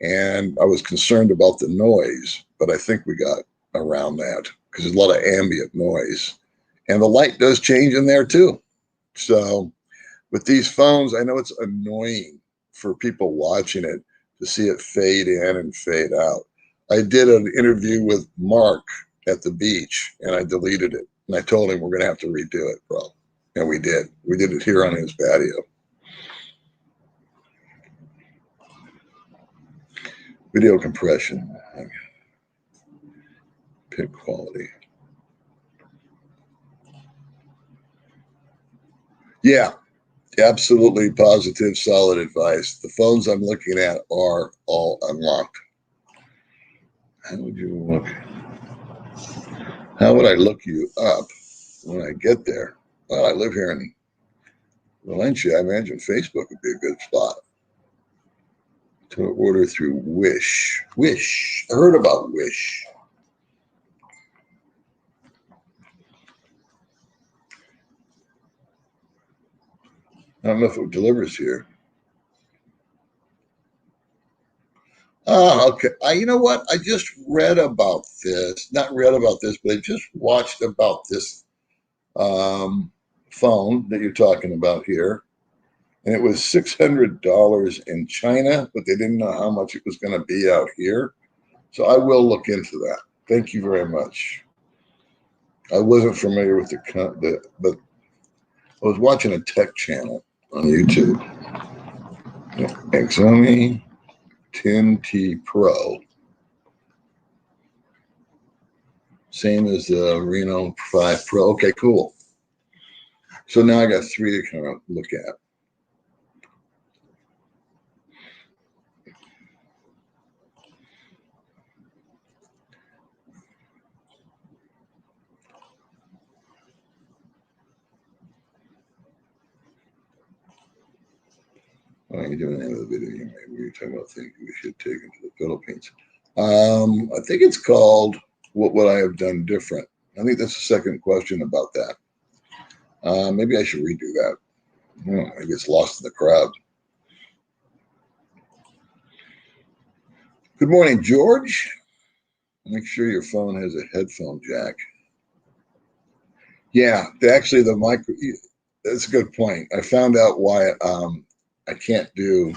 and I was concerned about the noise, but I think we got around that because there's a lot of ambient noise, and the light does change in there too. So with these phones, I know it's annoying for people watching it to see it fade in and fade out. I did an interview with Mark at the beach, and I deleted it. And I told him we're going to have to redo it, bro. And we did. We did it here on his patio. Video compression. Pick quality. Yeah, absolutely positive, solid advice. The phones I'm looking at are all unlocked. How would you look? How would I look you up when I get there? Well, I live here in Valencia. I imagine Facebook would be a good spot to order through Wish. Wish. I heard about Wish. I don't know if it delivers here. Oh, okay. You know what? I just read about this. Not read about this, but I just watched about this phone that you're talking about here. And it was $600 in China, but they didn't know how much it was going to be out here. So I will look into that. Thank you very much. I wasn't familiar with but I was watching a tech channel on YouTube. Xiaomi 10T Pro. Same as the Reno 5 Pro. Okay, cool. So now I got three to kind of look at. Why are you doing the end of the video? Maybe you're talking about things we should take into the Philippines. I think it's called What Would I Have Done Different? I think that's the second question about that. Maybe I should redo that. It gets lost in the crowd. Good morning, George. Make sure your phone has a headphone jack. Yeah, actually the micro, that's a good point. I found out why I can't do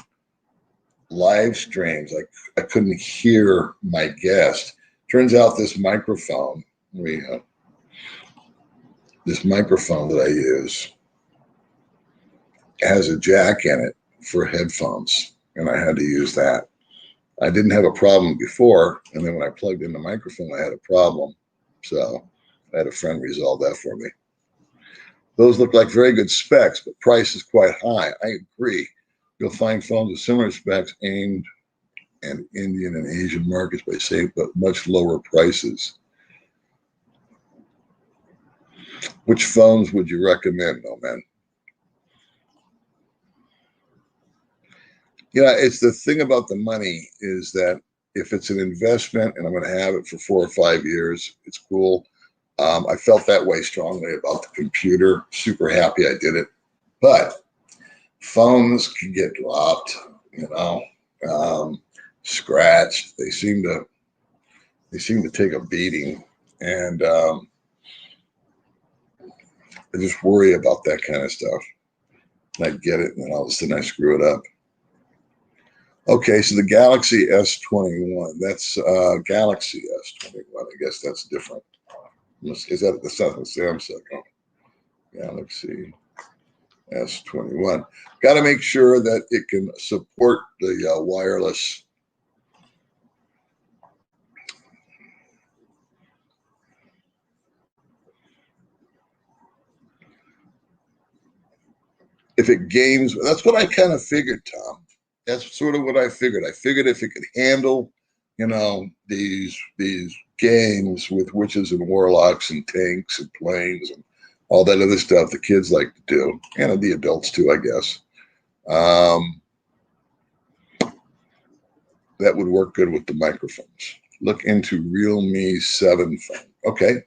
live streams. I couldn't hear my guest. Turns out this microphone, this microphone that I use has a jack in it for headphones, and I had to use that. I didn't have a problem before, and then when I plugged in the microphone, I had a problem. So I had a friend resolve that for me. Those look like very good specs, but price is quite high. I agree. You'll find phones with similar specs aimed at Indian and Asian markets by same but much lower prices. Which phones would you recommend, though, man? It's the thing about the money is that if it's an investment and I'm going to have it for 4 or 5 years, it's cool. I felt that way strongly about the computer. Super happy I did it. But phones can get dropped, scratched. They seem to take a beating, and I just worry about that kind of stuff. And I get it, and then all of a sudden I screw it up. Okay, so the Galaxy S21. That's Galaxy S21. I guess that's different. Is that the Samsung? Galaxy S21. Got to make sure that it can support the wireless. If it games, that's what I kind of figured, Tom. That's sort of what I figured. I figured if it could handle, these games with witches and warlocks and tanks and planes and all that other stuff the kids like to do, and the adults too, I guess. That would work good with the microphones. Look into Realme 7 phone. Okay.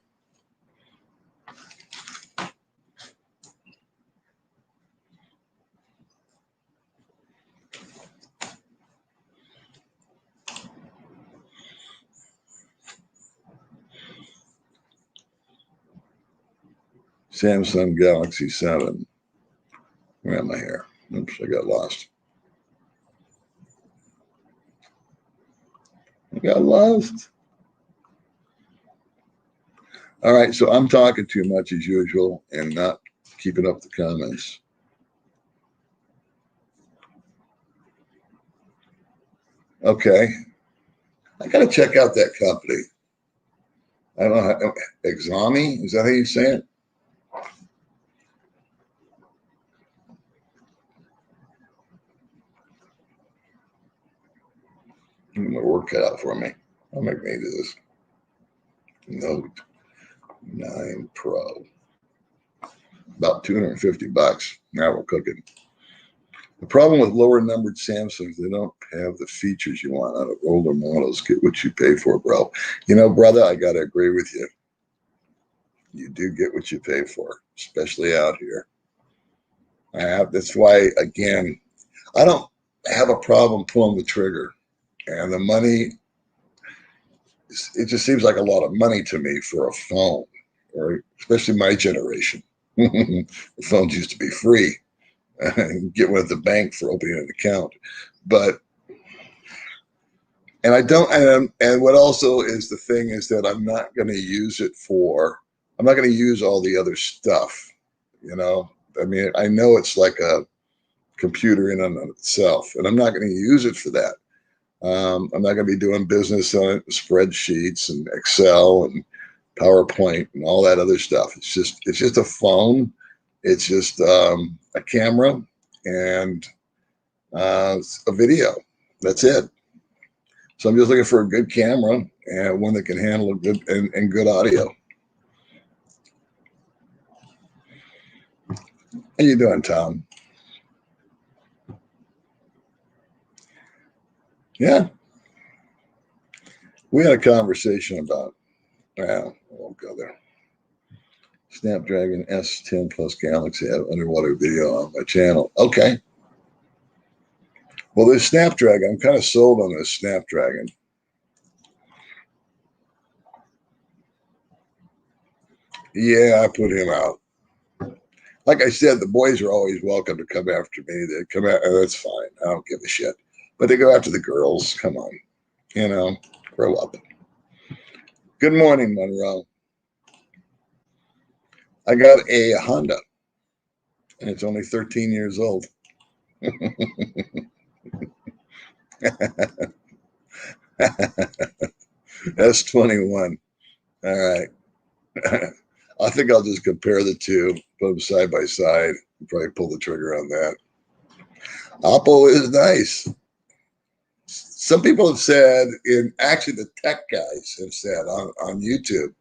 Samsung Galaxy 7. Where am I here? Oops, I got lost. I got lost. All right, so I'm talking too much as usual and not keeping up the comments. Okay. I got to check out that company. I don't know. Xiaomi? Is that how you say it? My work cut out for me. I'll make me do this. Note 9 Pro. About $250. Now we're cooking. The problem with lower numbered Samsungs, they don't have the features you want out of older models. Get what you pay for, bro. Brother, I got to agree with you. You do get what you pay for, especially out here. That's why, again, I don't have a problem pulling the trigger. And the money, it just seems like a lot of money to me for a phone, or especially my generation. The phones used to be free. Get one at the bank for opening an account. But And I don't, and what also is the thing is that I'm not going to use it for, I'm not going to use all the other stuff, you know? I mean, I know it's like a computer in and of itself, and I'm not going to use it for that. I'm not going to be doing business on it, spreadsheets and Excel and PowerPoint and all that other stuff. It's just a phone. It's just a camera and a video. That's it. So I'm just looking for a good camera and one that can handle a good and good audio. How you doing, Tom? Yeah, we had a conversation about. Well, I won't go there. Snapdragon S10 Plus Galaxy. I have underwater video on my channel. Okay. Well, this Snapdragon, I'm kind of sold on this Snapdragon. Yeah, I put him out. Like I said, the boys are always welcome to come after me. They come out, that's fine. I don't give a shit. But they go after the girls. Come on, you know, grow up. Good morning, Monroe. I got a Honda, and it's only 13 years old. S21. All right. I think I'll just compare the two, put them side by side, and probably pull the trigger on that. Oppo is nice. Some people have said, actually the tech guys have said on YouTube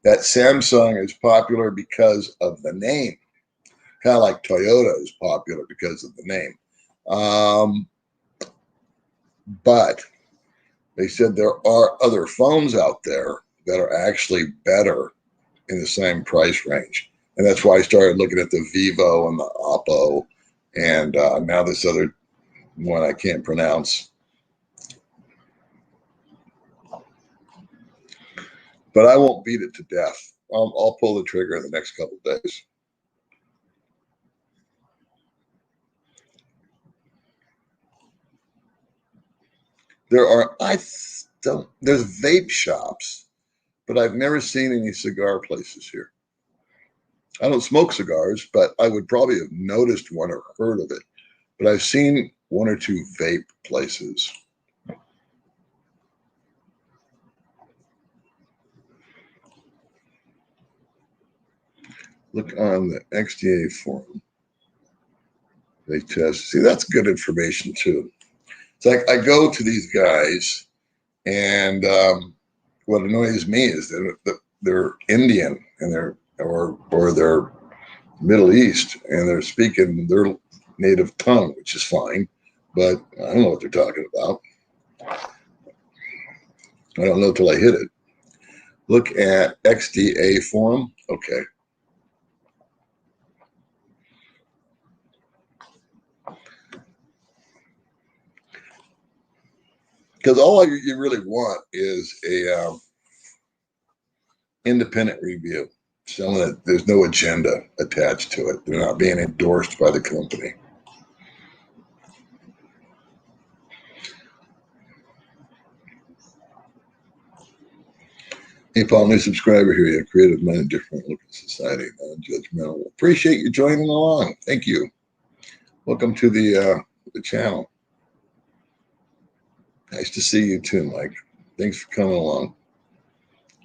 that Samsung is popular because of the name, kind of like Toyota is popular because of the name. But they said there are other phones out there that are actually better in the same price range. And that's why I started looking at the Vivo and the Oppo and now this other one I can't pronounce. But I won't beat it to death. I'll pull the trigger in the next couple of days. There's vape shops, but I've never seen any cigar places here. I don't smoke cigars, but I would probably have noticed one or heard of it. But I've seen one or two vape places. Look on the XDA forum. They test. See, that's good information too. It's like I go to these guys, and what annoys me is that they're Indian and they're Middle East and they're speaking their native tongue, which is fine, but I don't know what they're talking about. I don't know till I hit it. Look at XDA forum. Okay. Because all you really want is a independent review. Someone that there's no agenda attached to it. They're not being endorsed by the company. Hey, Paul, new subscriber here. You have creative mind, different look at society, non-judgmental. Appreciate you joining along. Thank you. Welcome to the channel. Nice to see you too, Mike. Thanks for coming along.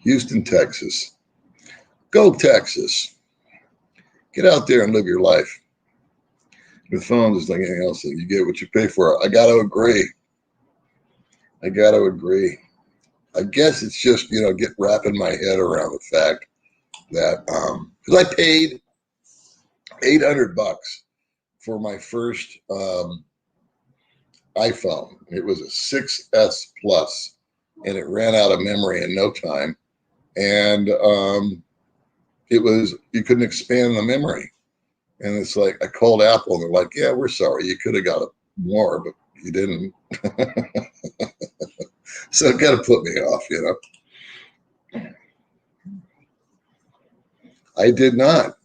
Houston, Texas. Go Texas. Get out there and live your life. With phones, it's like anything else. You get what you pay for. I got to agree. I guess it's just, get wrapping my head around the fact that, because I paid $800 for my first iPhone. It was a 6S Plus, and it ran out of memory in no time. And you couldn't expand the memory. And it's like, I called Apple and they're like, yeah, we're sorry. You could have got more, but you didn't. So it kind of put me off, I did not.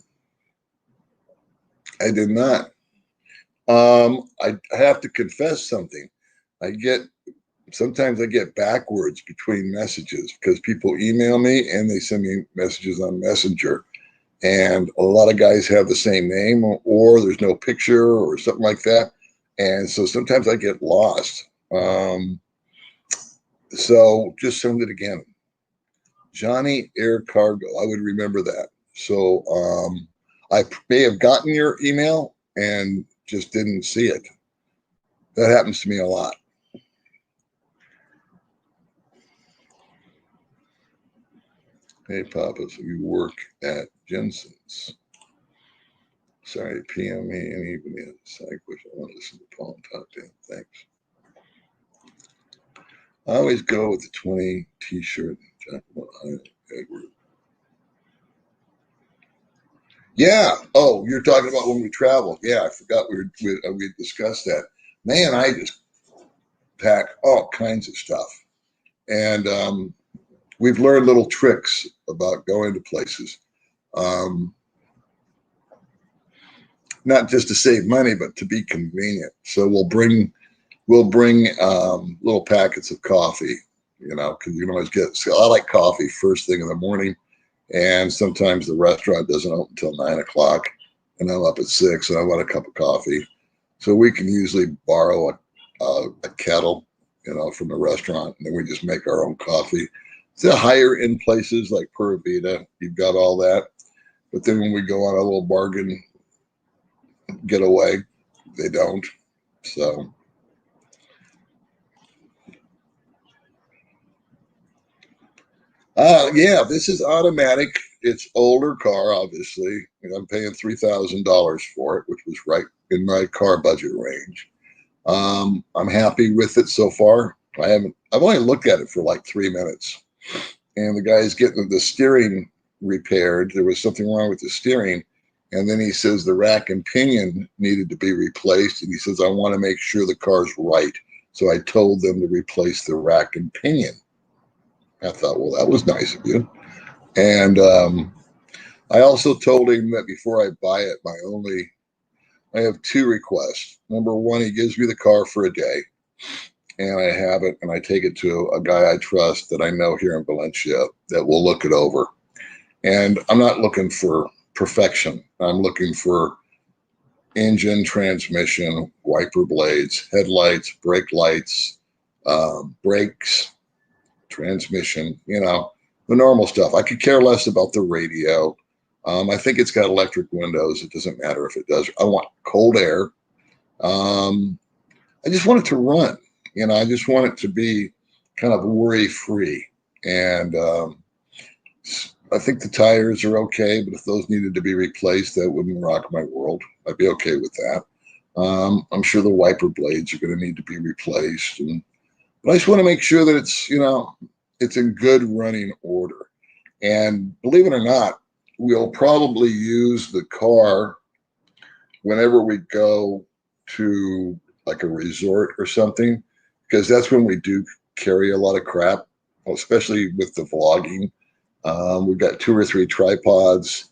I have to confess something. I get sometimes I get backwards between messages because people email me and they send me messages on Messenger. And a lot of guys have the same name, or there's no picture or something like that. And so sometimes I get lost. So just send it again. Johnny Air Cargo. I would remember that. So I may have gotten your email and just didn't see it. That happens to me a lot. Hey, Papa, so you work at Jensen's. Sorry, PM me and even in psych, which I want to listen to Paul and talk to him. Thanks. I always go with the 20 t-shirt. Edward. Yeah. Oh, you're talking about when we traveled. Yeah, I forgot we discussed that. Man, I just pack all kinds of stuff. And we've learned little tricks about going to places. Not just to save money, but to be convenient. So we'll bring little packets of coffee, because you can always get. So I like coffee first thing in the morning, and sometimes the restaurant doesn't open until 9 o'clock, and I'm up at 6, and I want a cup of coffee. So we can usually borrow a kettle, from the restaurant, and then we just make our own coffee. The higher end places like Pura Vida, you've got all that, but then when we go on a little bargain getaway, they don't. So. Yeah, this is automatic. It's older car, obviously. And I'm paying $3,000 for it, which was right in my car budget range. I'm happy with it so far. I've only looked at it for like 3 minutes. And the guy's getting the steering repaired. There was something wrong with the steering. And then he says the rack and pinion needed to be replaced. And he says, I want to make sure the car's right. So I told them to replace the rack and pinion. I thought, well, that was nice of you. And I also told him that before I buy it, I have 2 requests. Number one, he gives me the car for a day, and I have it, and I take it to a guy I trust that I know here in Valencia that will look it over. And I'm not looking for perfection. I'm looking for engine, transmission, wiper blades, headlights, brake lights, brakes, transmission, the normal stuff. I could care less about the radio. I think it's got electric windows. It doesn't matter if it does. I want cold air. I just want it to run. I just want it to be kind of worry free. And I think the tires are okay, but if those needed to be replaced, that wouldn't rock my world. I'd be okay with that. I'm sure the wiper blades are going to need to be replaced. But I just want to make sure that it's in good running order. And believe it or not, we'll probably use the car whenever we go to like a resort or something, because that's when we do carry a lot of crap, especially with the vlogging. We've got 2 or 3 tripods.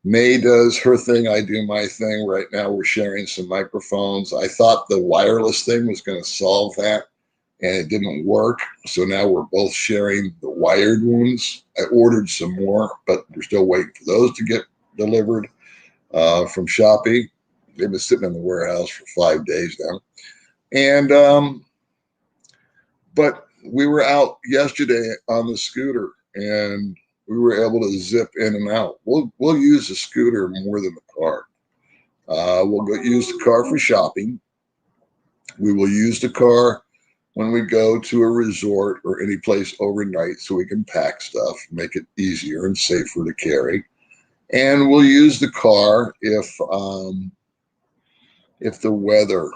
May does her thing. I do my thing. Right now we're sharing some microphones. I thought the wireless thing was going to solve that, and it didn't work. So now we're both sharing the wired ones. I ordered some more, but we're still waiting for those to get delivered from Shopee. They've been sitting in the warehouse for 5 days now. And, but we were out yesterday on the scooter, and we were able to zip in and out. We'll use the scooter more than the car. We'll use the car for shopping. We will use the car when we go to a resort or any place overnight so we can pack stuff, make it easier and safer to carry. And we'll use the car if the weather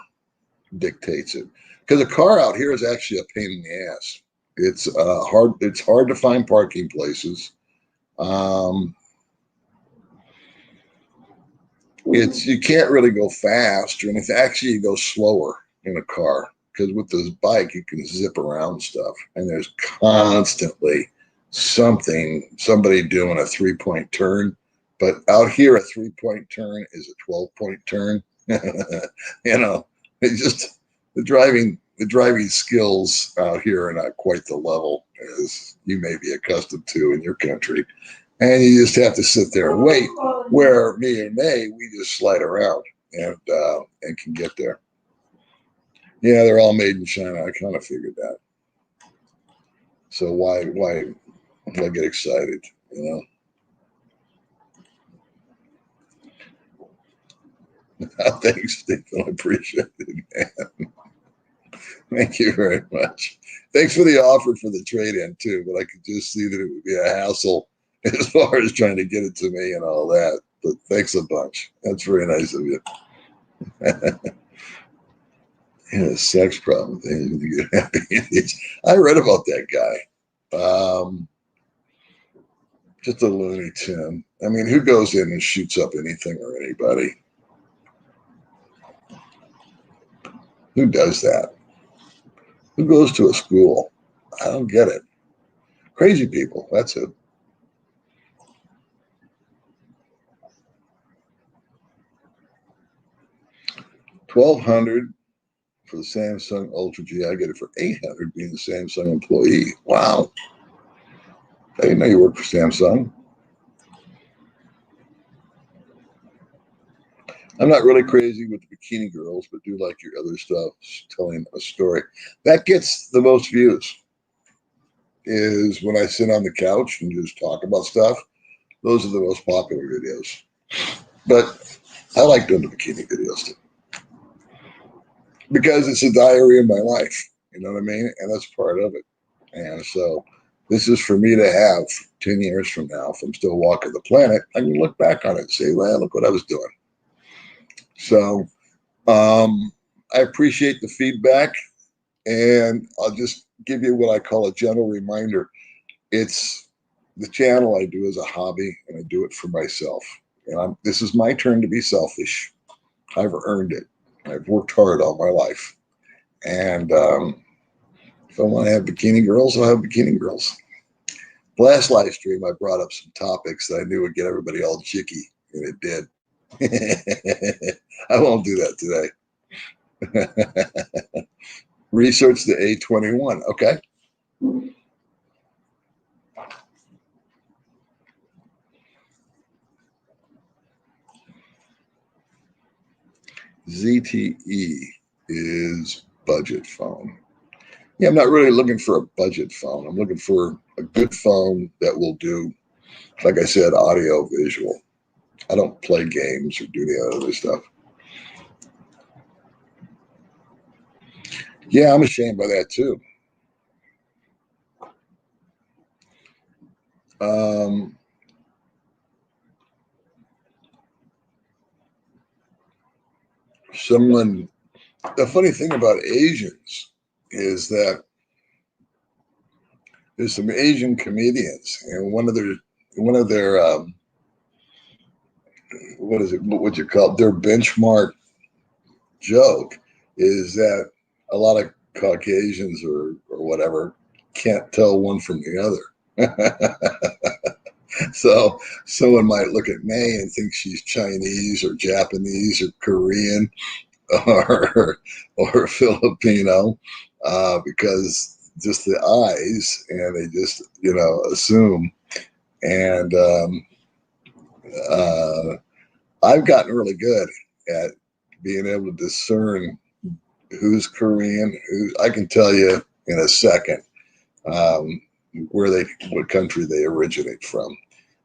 dictates it. Because a car out here is actually a pain in the ass. It's hard to find parking places. You can't really go fast, and actually you go slower in a car, because with this bike you can zip around stuff, and there's constantly somebody doing a 3-point turn. But out here, a 3-point turn is a 12-point turn. It's just the driving the driving skills out here are not quite the level as you may be accustomed to in your country. And you just have to sit there and wait. Where me and May, we just slide around and can get there. Yeah, they're all made in China. I kind of figured that. So why get excited? You know. Thanks, Stephen. I appreciate it, man. Thank you very much. Thanks for the offer for the trade-in too, but I could just see that it would be a hassle as far as trying to get it to me and all that. But thanks a bunch. That's very nice of you. Yeah, sex problem. You get happy. I read about that guy. Just a Looney Tune. I mean, who goes in and shoots up anything or anybody? Who does that? Who goes to a school? I don't get it. Crazy people. That's it. $1,200 for the Samsung Ultra G. I get it for $800 being the Samsung employee. Wow. I didn't know you worked for Samsung. I'm not really crazy with the bikini girls, but do like your other stuff, telling a story. That gets the most views is when I sit on the couch and just talk about stuff. Those are the most popular videos. But I like doing the bikini videos too. Because it's a diary of my life. You know what I mean? And that's part of it. And so this is for me to have 10 years from now. If I'm still walking the planet, I can look back on it and say, well, look what I was doing. So I appreciate the feedback, and I'll just give you what I call a gentle reminder. It's the channel I do as a hobby, and I do it for myself. And this is my turn to be selfish. I've earned it. I've worked hard all my life. And if I want to have bikini girls, I'll have bikini girls. Last live stream, I brought up some topics that I knew would get everybody all jicky, and it did. I won't do that today. Research the A21. Okay. ZTE is budget phone. Yeah, I'm not really looking for a budget phone. I'm looking for a good phone that will do, like I said, audio, visual. I don't play games or do the other stuff. Yeah, I'm ashamed by that too. The funny thing about Asians is that there's some Asian comedians, and one of their what you call it, their benchmark joke is that a lot of Caucasians or whatever can't tell one from the other. So someone might look at May and think she's Chinese or Japanese or Korean or Filipino because just the eyes, and they just assume. And I've gotten really good at being able to discern who's Korean, I can tell you in a second what country they originate from.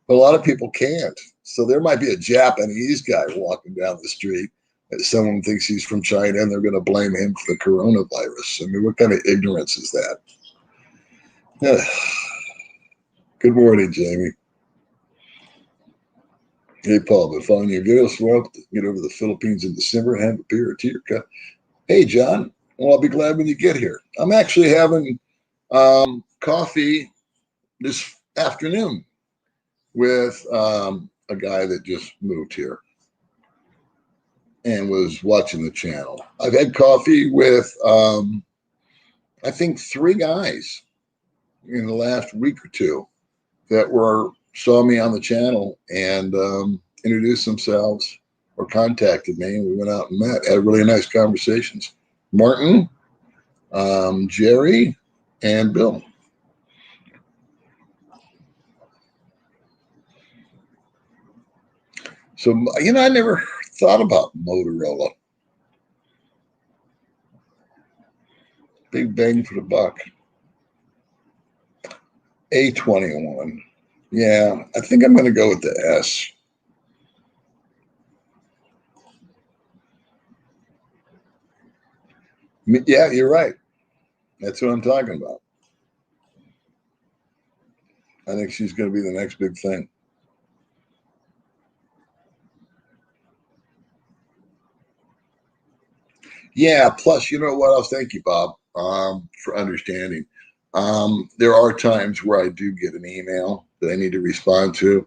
But a lot of people can't. So there might be a Japanese guy walking down the street that someone thinks he's from China and they're going to blame him for the coronavirus. I mean, what kind of ignorance is that? Good morning, Jamie. Hey, Paul, been following your videos for a while. Get over to the Philippines in December and have a beer or tea or cup. Hey, John. Well, I'll be glad when you get here. I'm actually having coffee this afternoon with a guy that just moved here and was watching the channel. I've had coffee with, I think, 3 guys in the last week or two that saw me on the channel and introduced themselves or contacted me, and we went out and met, had really nice conversations. Martin, Jerry and Bill. So, I never thought about Motorola. Big bang for the buck. A21. Yeah, I think I'm going to go with the S. Yeah, you're right. That's what I'm talking about. I think she's going to be the next big thing. Yeah. Plus, you know what else? Thank you, Bob, for understanding. There are times where I do get an email that I need to respond to,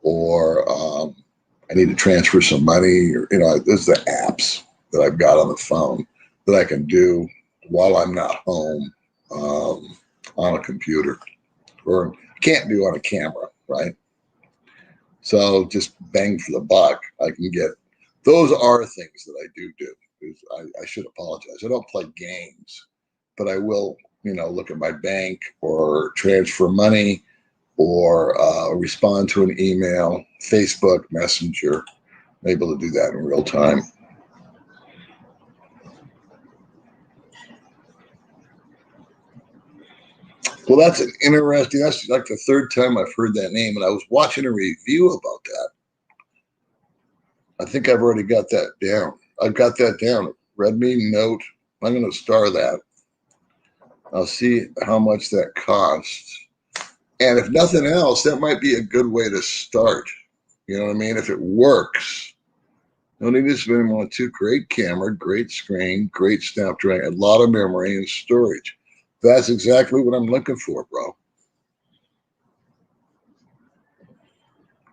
or I need to transfer some money, or there's the apps that I've got on the phone that I can do while I'm not home on a computer, or can't do on a camera, right? So just bang for the buck. I can get those are things that I do do. I should apologize. I don't play games, but I will, look at my bank or transfer money or respond to an email, Facebook Messenger. I'm able to do that in real time. Well, that's an interesting. That's like the third time I've heard that name, and I was watching a review about that. I think I've already got that down. I've got that down. Redmi Note. I'm going to star that. I'll see how much that costs. And if nothing else, that might be a good way to start. You know what I mean? If it works, no need to spend more on two. Great camera, great screen, great Snapdragon, a lot of memory and storage. That's exactly what I'm looking for, bro.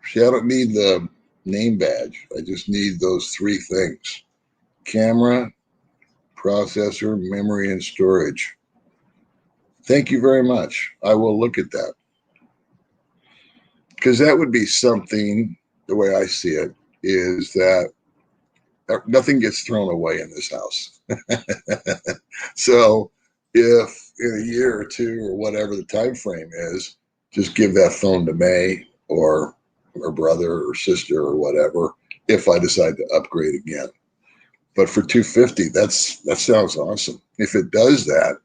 See, I don't need the name badge. I just need those three things: camera, processor, memory, and storage. Thank you very much. I will look at that, because that would be something, the way I see it, is that nothing gets thrown away in this house. So if in a year or two or whatever the time frame is, just give that phone to May or brother or sister or whatever if I decide to upgrade again. But for 250, that sounds awesome. If it does that,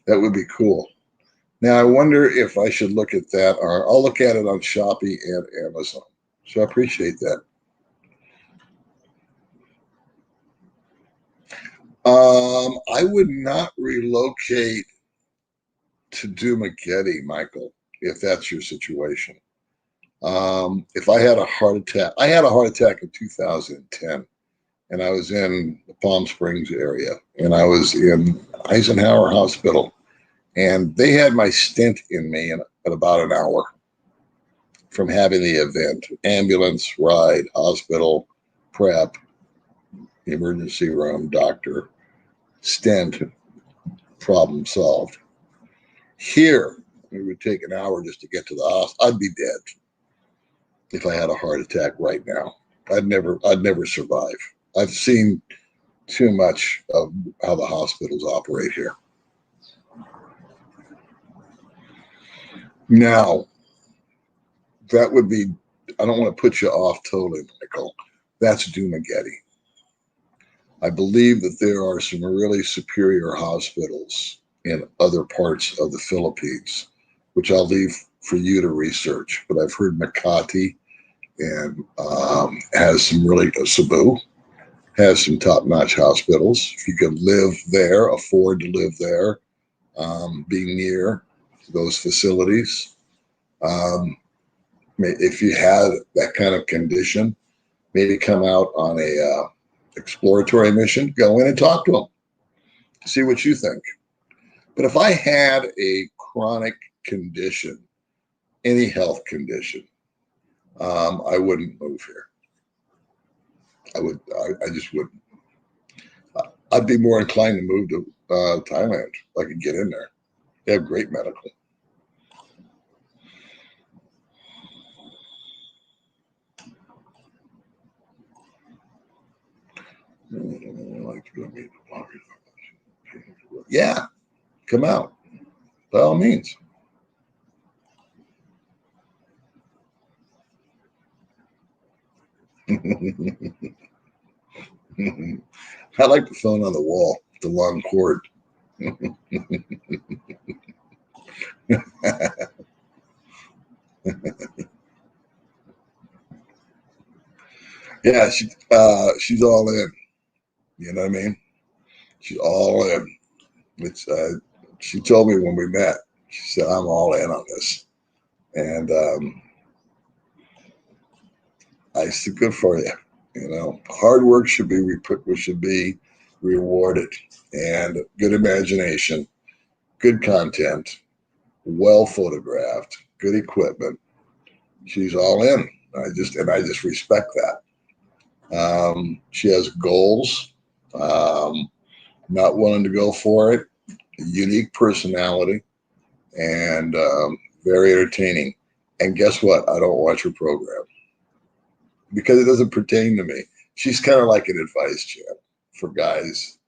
that would be cool. Now I wonder if I should look at that, or I'll look at it on Shopee and Amazon. So I appreciate that. I would not relocate to Dumageddon, Michael, if that's your situation. If I had a heart attack, I had a heart attack in 2010, and I was in the Palm Springs area, and I was in Eisenhower Hospital, and they had my stent in me at about an hour from having the event. Ambulance, ride, hospital, prep, emergency room, doctor, stent, problem solved. Here, it would take an hour just to get to the hospital. I'd be dead if I had a heart attack right now. I'd never survive. I've seen too much of how the hospitals operate here. Now, that would be, I don't want to put you off totally, Michael. That's Dumageddon. I believe that there are some really superior hospitals in other parts of the Philippines, which I'll leave for you to research. But I've heard Makati and has some really, Cebu has some top-notch hospitals. If you can live there, afford to live there, be near those facilities. If you had that kind of condition, maybe come out on a exploratory mission, go in and talk to them, see what you think. But if I had a chronic condition, any health condition, I wouldn't move here. I just wouldn't. I'd be more inclined to move to Thailand if I could get in there. They have great medical. I like to go meet the bloggers. Yeah, come out by all means. I like the phone on the wall, the long cord. Yeah, she's all in. You know what I mean? She's all in. It's she told me when we met. She said, "I'm all in on this," and I said, "Good for you." You know, hard work should be rewarded, and good imagination, good content, well photographed, good equipment. She's all in. I just respect that. She has goals, um, not willing to go for it, a unique personality, and very entertaining. And guess what? I don't watch her program because it doesn't pertain to me. She's kind of like an advice channel for guys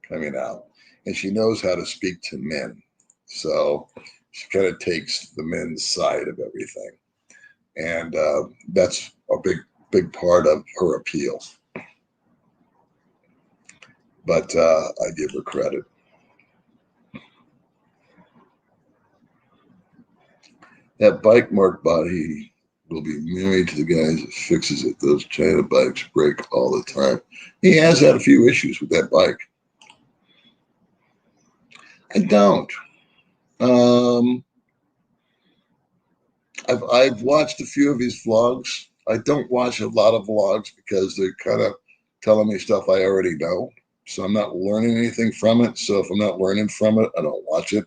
coming out, and she knows how to speak to men. So she kind of takes the men's side of everything, and that's a big part of her appeal. But I give her credit. That bike Mark bought, he will be married to the guys that fixes it. Those China bikes break all the time. He has had a few issues with that bike. I don't. Um, I've watched a few of his vlogs. I don't watch a lot of vlogs because they're kind of telling me stuff I already know. So I'm not learning anything from it. So if I'm not learning from it, I don't watch it.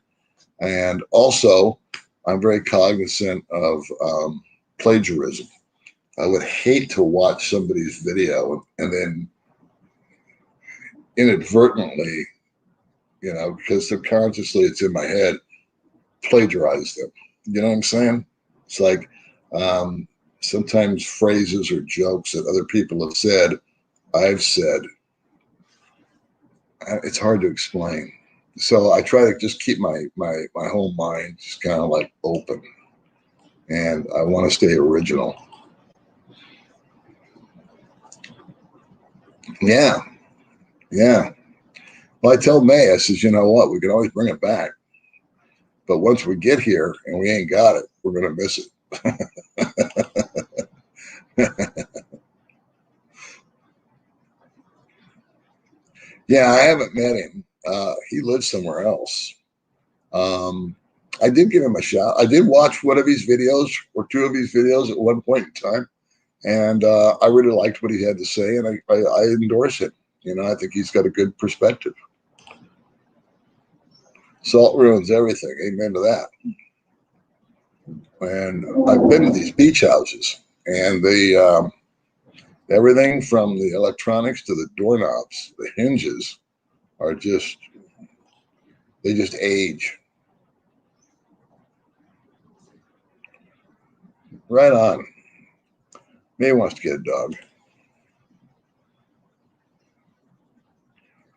And also, I'm very cognizant of plagiarism. I would hate to watch somebody's video and then inadvertently, you know, because subconsciously it's in my head, plagiarize them. You know what I'm saying? It's like um, sometimes phrases or jokes that other people have said, I've said. It's hard to explain. So I try to just keep my whole mind just kind of like open, and I want to stay original. Yeah, yeah. Well, I tell May, I says, you know what, we can always bring it back, but once we get here and we ain't got it, we're gonna miss it. Yeah, I haven't met him. He lives somewhere else. Um, I did give him a shot. I did watch one of his videos or two of his videos at one point in time, and I really liked what he had to say, and I endorse it. You know, I think he's got a good perspective. Salt ruins everything. Amen to that. And I've been to these beach houses, and everything from the electronics to the doorknobs, the hinges are just they just age. Right on. May wants to get a dog.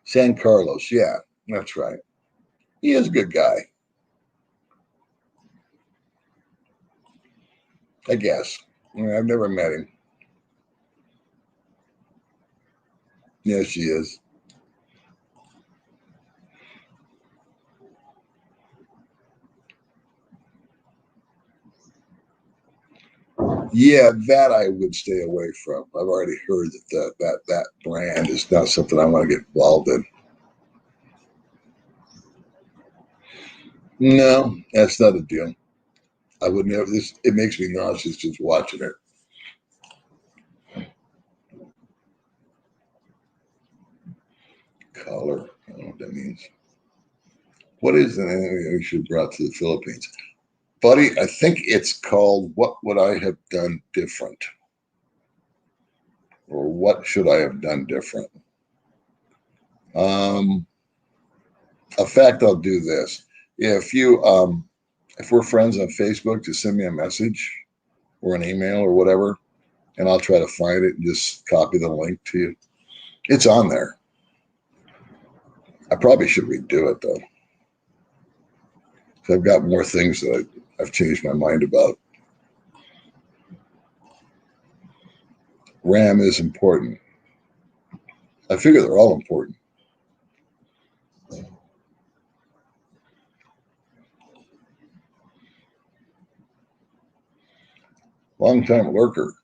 San Carlos, yeah, that's right. He is a good guy, I guess. I mean, I've never met him. Yes, she is. Yeah, that I would stay away from. I've already heard that brand is not something I want to get involved in. No, that's not a deal. I would never. This it makes me nauseous just watching it. Color. I don't know what that means. What is the name we should have brought to the Philippines, buddy? I think it's called "What Would I Have Done Different," or "What Should I Have Done Different." Um, in fact, I'll do this. Yeah, if we're friends on Facebook, just send me a message or an email or whatever, and I'll try to find it and just copy the link to you. It's on there. I probably should redo it though. So I've got more things that I've changed my mind about. RAM is important. I figure they're all important. Long time lurker.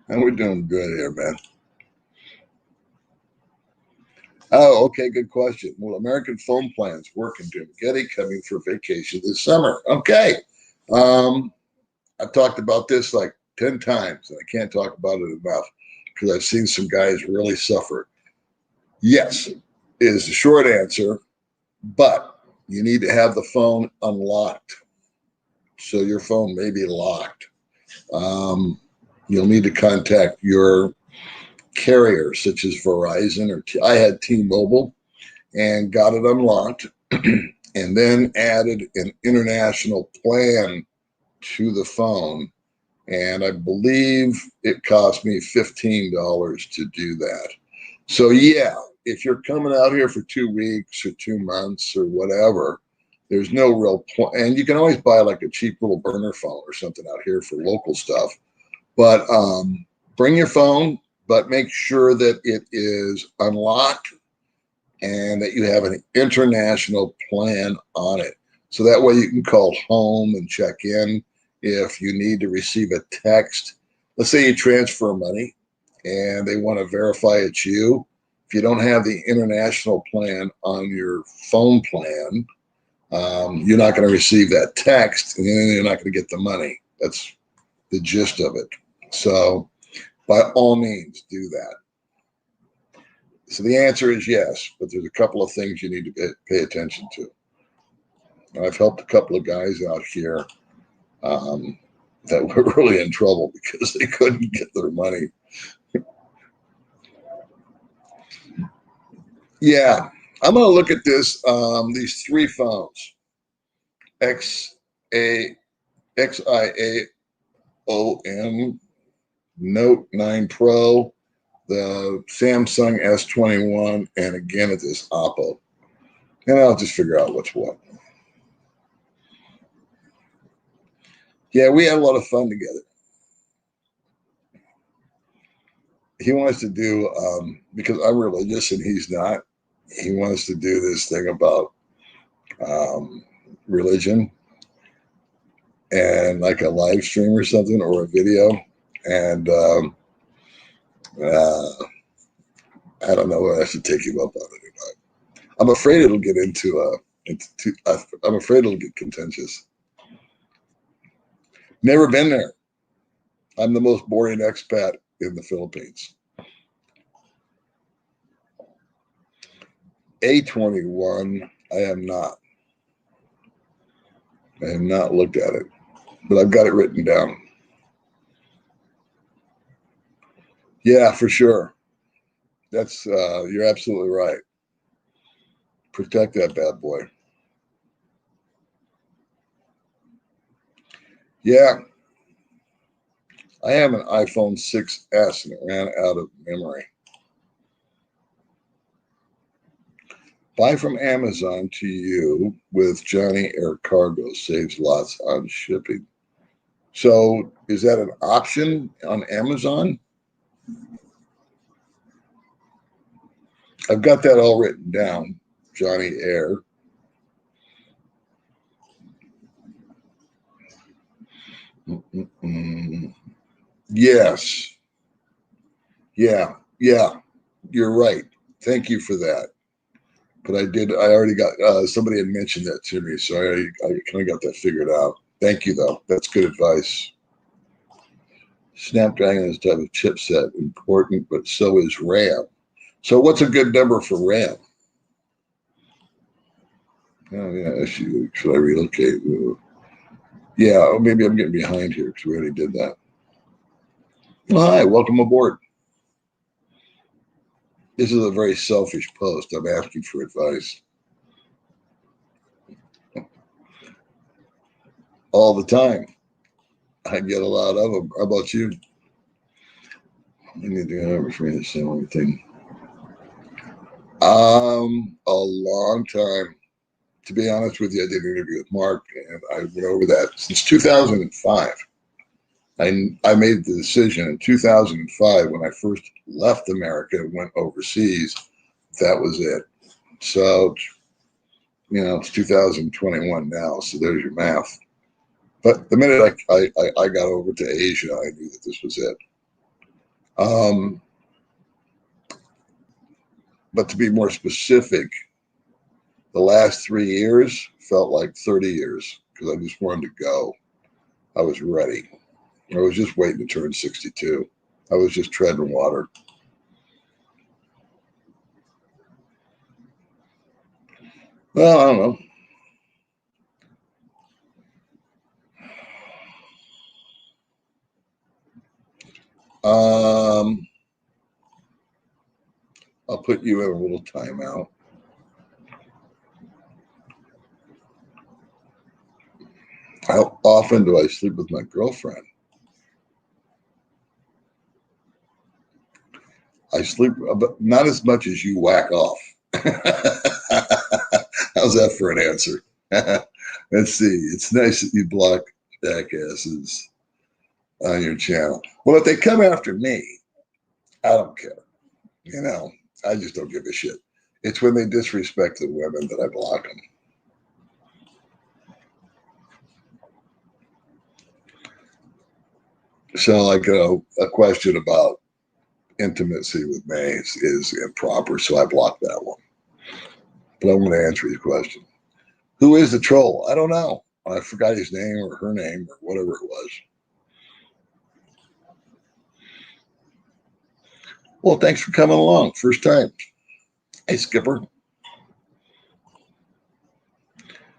And we're doing good here, man. Oh, okay, good question. Will American phone plans work in Jim Getty coming for vacation this summer? Okay. I've talked about this like 10 times, and I can't talk about it enough because I've seen some guys really suffer. Yes, is the short answer, but you need to have the phone unlocked. So your phone may be locked. You'll need to contact your carrier, such as Verizon or I had T-Mobile and got it unlocked and then added an international plan to the phone. And I believe it cost me $15 to do that. So yeah, if you're coming out here for 2 weeks or 2 months or whatever, there's no real point. And you can always buy like a cheap little burner phone or something out here for local stuff. But bring your phone, but make sure that it is unlocked and that you have an international plan on it. So that way you can call home and check in if you need to receive a text. Let's say you transfer money and they want to verify it's you. If you don't have the international plan on your phone plan, you're not going to receive that text and then you're not going to get the money. That's the gist of it. So by all means, do that. So the answer is yes, but there's a couple of things you need to pay attention to. I've helped a couple of guys out here that were really in trouble because they couldn't get their money. Yeah, I'm going to look at this. These 3 phones, XIAOM Note 9 Pro, the Samsung S21, and again at this Oppo. And I'll just figure out what's what. Yeah, we had a lot of fun together. He wants to do, because I'm religious and he's not, he wants to do this thing about religion and like a live stream or something or a video. And I don't know whether I should take him up on it or not. I'm afraid it'll get I'm afraid it'll get contentious. Never been there. I'm the most boring expat in the Philippines. A21, I have not looked at it, but I've got it written down. Yeah, for sure. That's you're absolutely right. Protect that bad boy. Yeah, I have an iPhone 6S and it ran out of memory. Buy from Amazon to you with Johnny Air Cargo, saves lots on shipping. So is that an option on Amazon? I've got that all written down, Johnny Air. Yes. Yeah. You're right. Thank you for that. But I already got, somebody had mentioned that to me. So I kind of got that figured out. Thank you, though. That's good advice. Snapdragon is a type of chipset, important, but so is RAM. So what's a good number for RAM? Oh, yeah, should I relocate? Yeah, maybe I'm getting behind here because we already did that. Well, hi, welcome aboard. This is a very selfish post. I'm asking for advice. All the time. I get a lot of them. How about you? You need to go over for the same thing. A long time. To be honest with you, I did an interview with Mark, and I went over that since 2005. I made the decision in 2005 when I first left America and went overseas. That was it. So, it's 2021 now, so there's your math. But the minute I got over to Asia, I knew that this was it. But to be more specific, the last 3 years felt like 30 years because I just wanted to go. I was ready. I was just waiting to turn 62. I was just treading water. Well, I don't know. I'll put you in a little timeout. How often do I sleep with my girlfriend? I sleep, but not as much as you whack off. How's that for an answer? Let's see. It's nice that you block jackasses on your channel. Well, if they come after me, I don't care. I just don't give a shit. It's when they disrespect the women that I block them. So, like a question about intimacy with May is improper, so I blocked that one. But I'm going to answer his question. Who is the troll? I don't know. I forgot his name or her name or whatever it was. Well, thanks for coming along. First time. Hey, Skipper.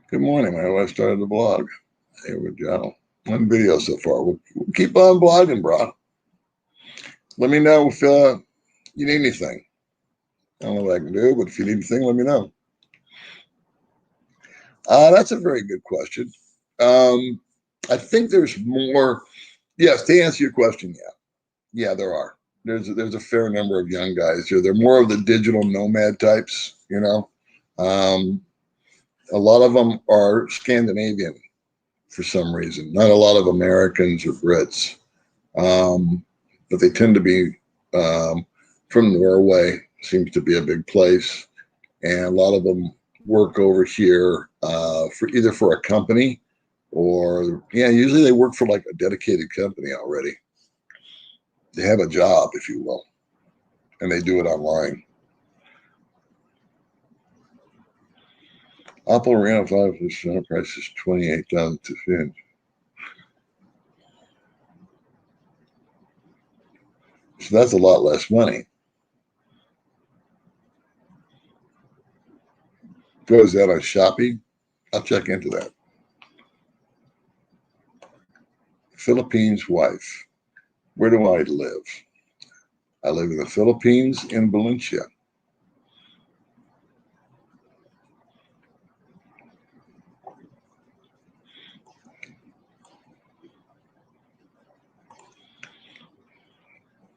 Good morning. My wife started the blog. Here we go. One video so far. We'll keep on blogging, bro. Let me know if you need anything. I don't know what I can do, but if you need anything, let me know. That's a very good question. I think there's more. Yes, to answer your question, yeah, there are. There's a fair number of young guys here. They're more of the digital nomad types, A lot of them are Scandinavian for some reason. Not a lot of Americans or Brits, but they tend to be from Norway. Seems to be a big place, and a lot of them work over here for a company or usually they work for like a dedicated company already. They have a job, if you will, and they do it online. Apple Reno 5% price is $28,250. So that's a lot less money. Goes that on Shopee? I'll check into that. Philippines wife. Where do I live? I live in the Philippines in Valencia.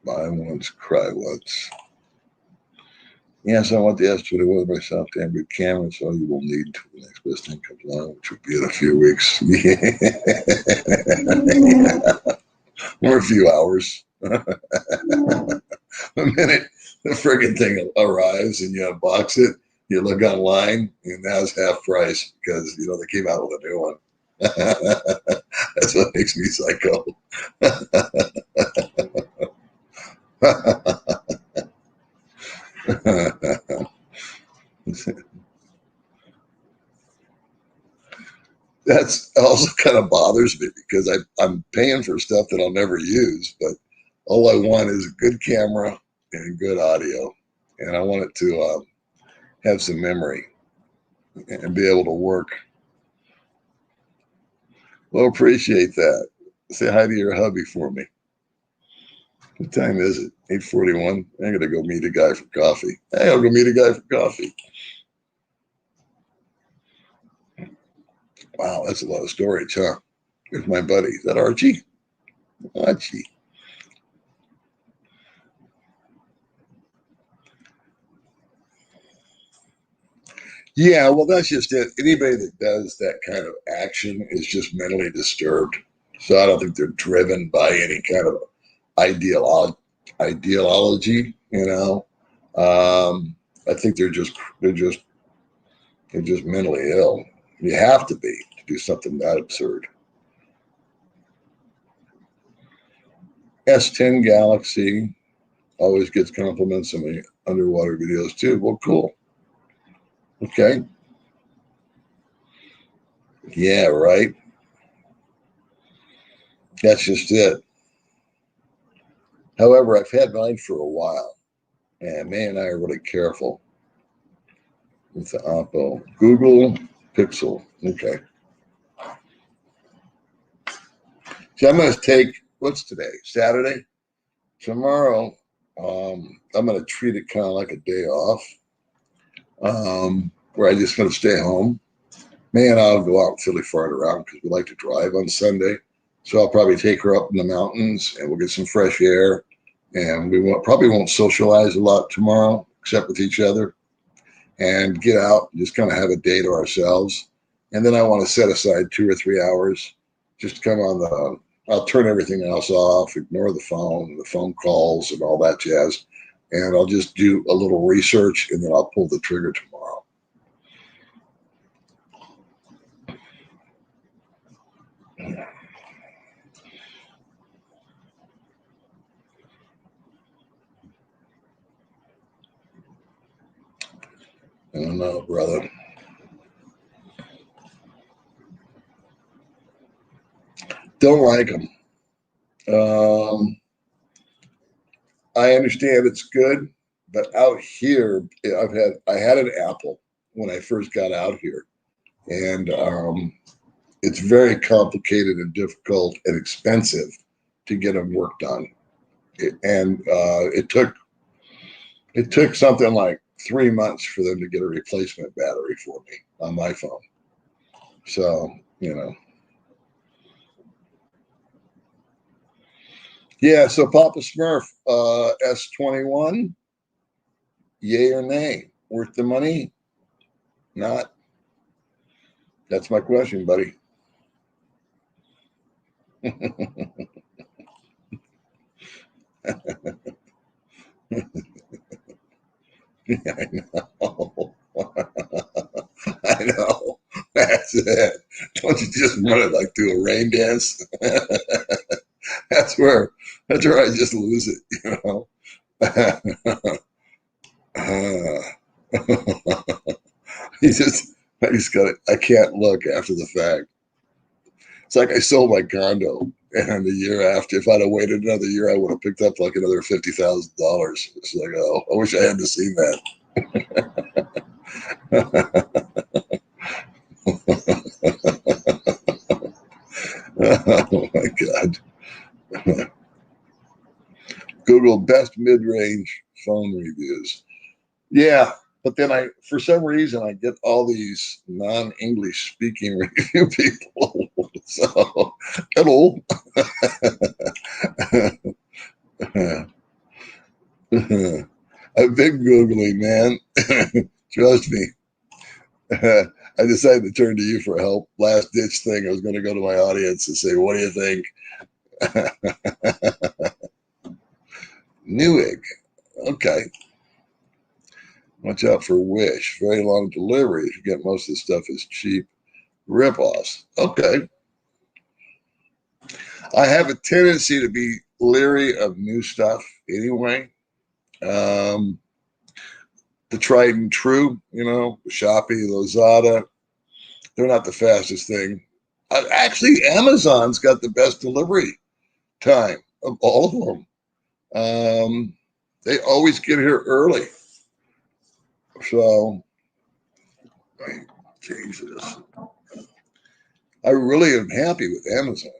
Buy once, cry once. Yes, I want the S21 myself to have good camera, so you will need until the next best thing comes along, which will be in a few weeks. Or a few hours. The minute the friggin' thing arrives and you unbox it, you look online and now it's half price because they came out with a new one. That's what makes me psycho. That's also kind of bothers me because I'm paying for stuff that I'll never use, but all I want is a good camera and good audio, and I want it to have some memory and be able to work. Well, appreciate that. Say hi to your hubby for me. What time is it? 8:41. I'm gonna go meet a guy for coffee. Hey, I'll go meet a guy for coffee. Wow, that's a lot of storage, huh? Here's my buddy. Is that Archie? Archie. Yeah, well, that's just it. Anybody that does that kind of action is just mentally disturbed. So I don't think they're driven by any kind of ideology. I think they're just mentally ill. You have to be to do something that absurd. S10 Galaxy always gets compliments on my underwater videos too. Well, cool. Okay. Yeah, right. That's just it. However, I've had mine for a while, and May and I are really careful with the Oppo. Google Pixel. Okay. So I'm going to take, what's today? Saturday? Tomorrow, I'm going to treat it kind of like a day off, where I just going to stay home. May and I'll go out and fiddly fart around because we like to drive on Sunday. So I'll probably take her up in the mountains and we'll get some fresh air. And probably won't socialize a lot tomorrow, except with each other, and get out and just kind of have a day to ourselves. And then I want to set aside 2 or 3 hours just to come on I'll turn everything else off, ignore the phone calls and all that jazz. And I'll just do a little research and then I'll pull the trigger tomorrow. I don't know, brother. Don't like them. I understand it's good, but out here, I had an Apple when I first got out here, and it's very complicated and difficult and expensive to get them worked on. It took something like 3 months for them to get a replacement battery for me on my phone. So yeah. So Papa Smurf, S21, yay or nay? Worth the money? Not. That's my question, buddy. I know. I know. That's it. Don't you just want to like do a rain dance? that's where that's where I just lose it. he just I just got it. I can't look after the fact. It's like I sold my condo, and the year after, if I'd have waited another year, I would have picked up like another $50,000. It's like, oh, I wish I hadn't seen that. Oh my God. Google best mid-range phone reviews. Yeah, but then for some reason, I get all these non-English speaking review people. So, hello. I've been Googling, man. Trust me. I decided to turn to you for help. Last ditch thing. I was going to go to my audience and say, what do you think? Newegg. Okay. Watch out for Wish. Very long delivery. You get most of the stuff is cheap ripoffs. Okay. I have a tendency to be leery of new stuff anyway. The tried and true, Shopee, Lazada, they're not the fastest thing. Actually, Amazon's got the best delivery time of all of them. They always get here early. So, I change this. I really am happy with Amazon.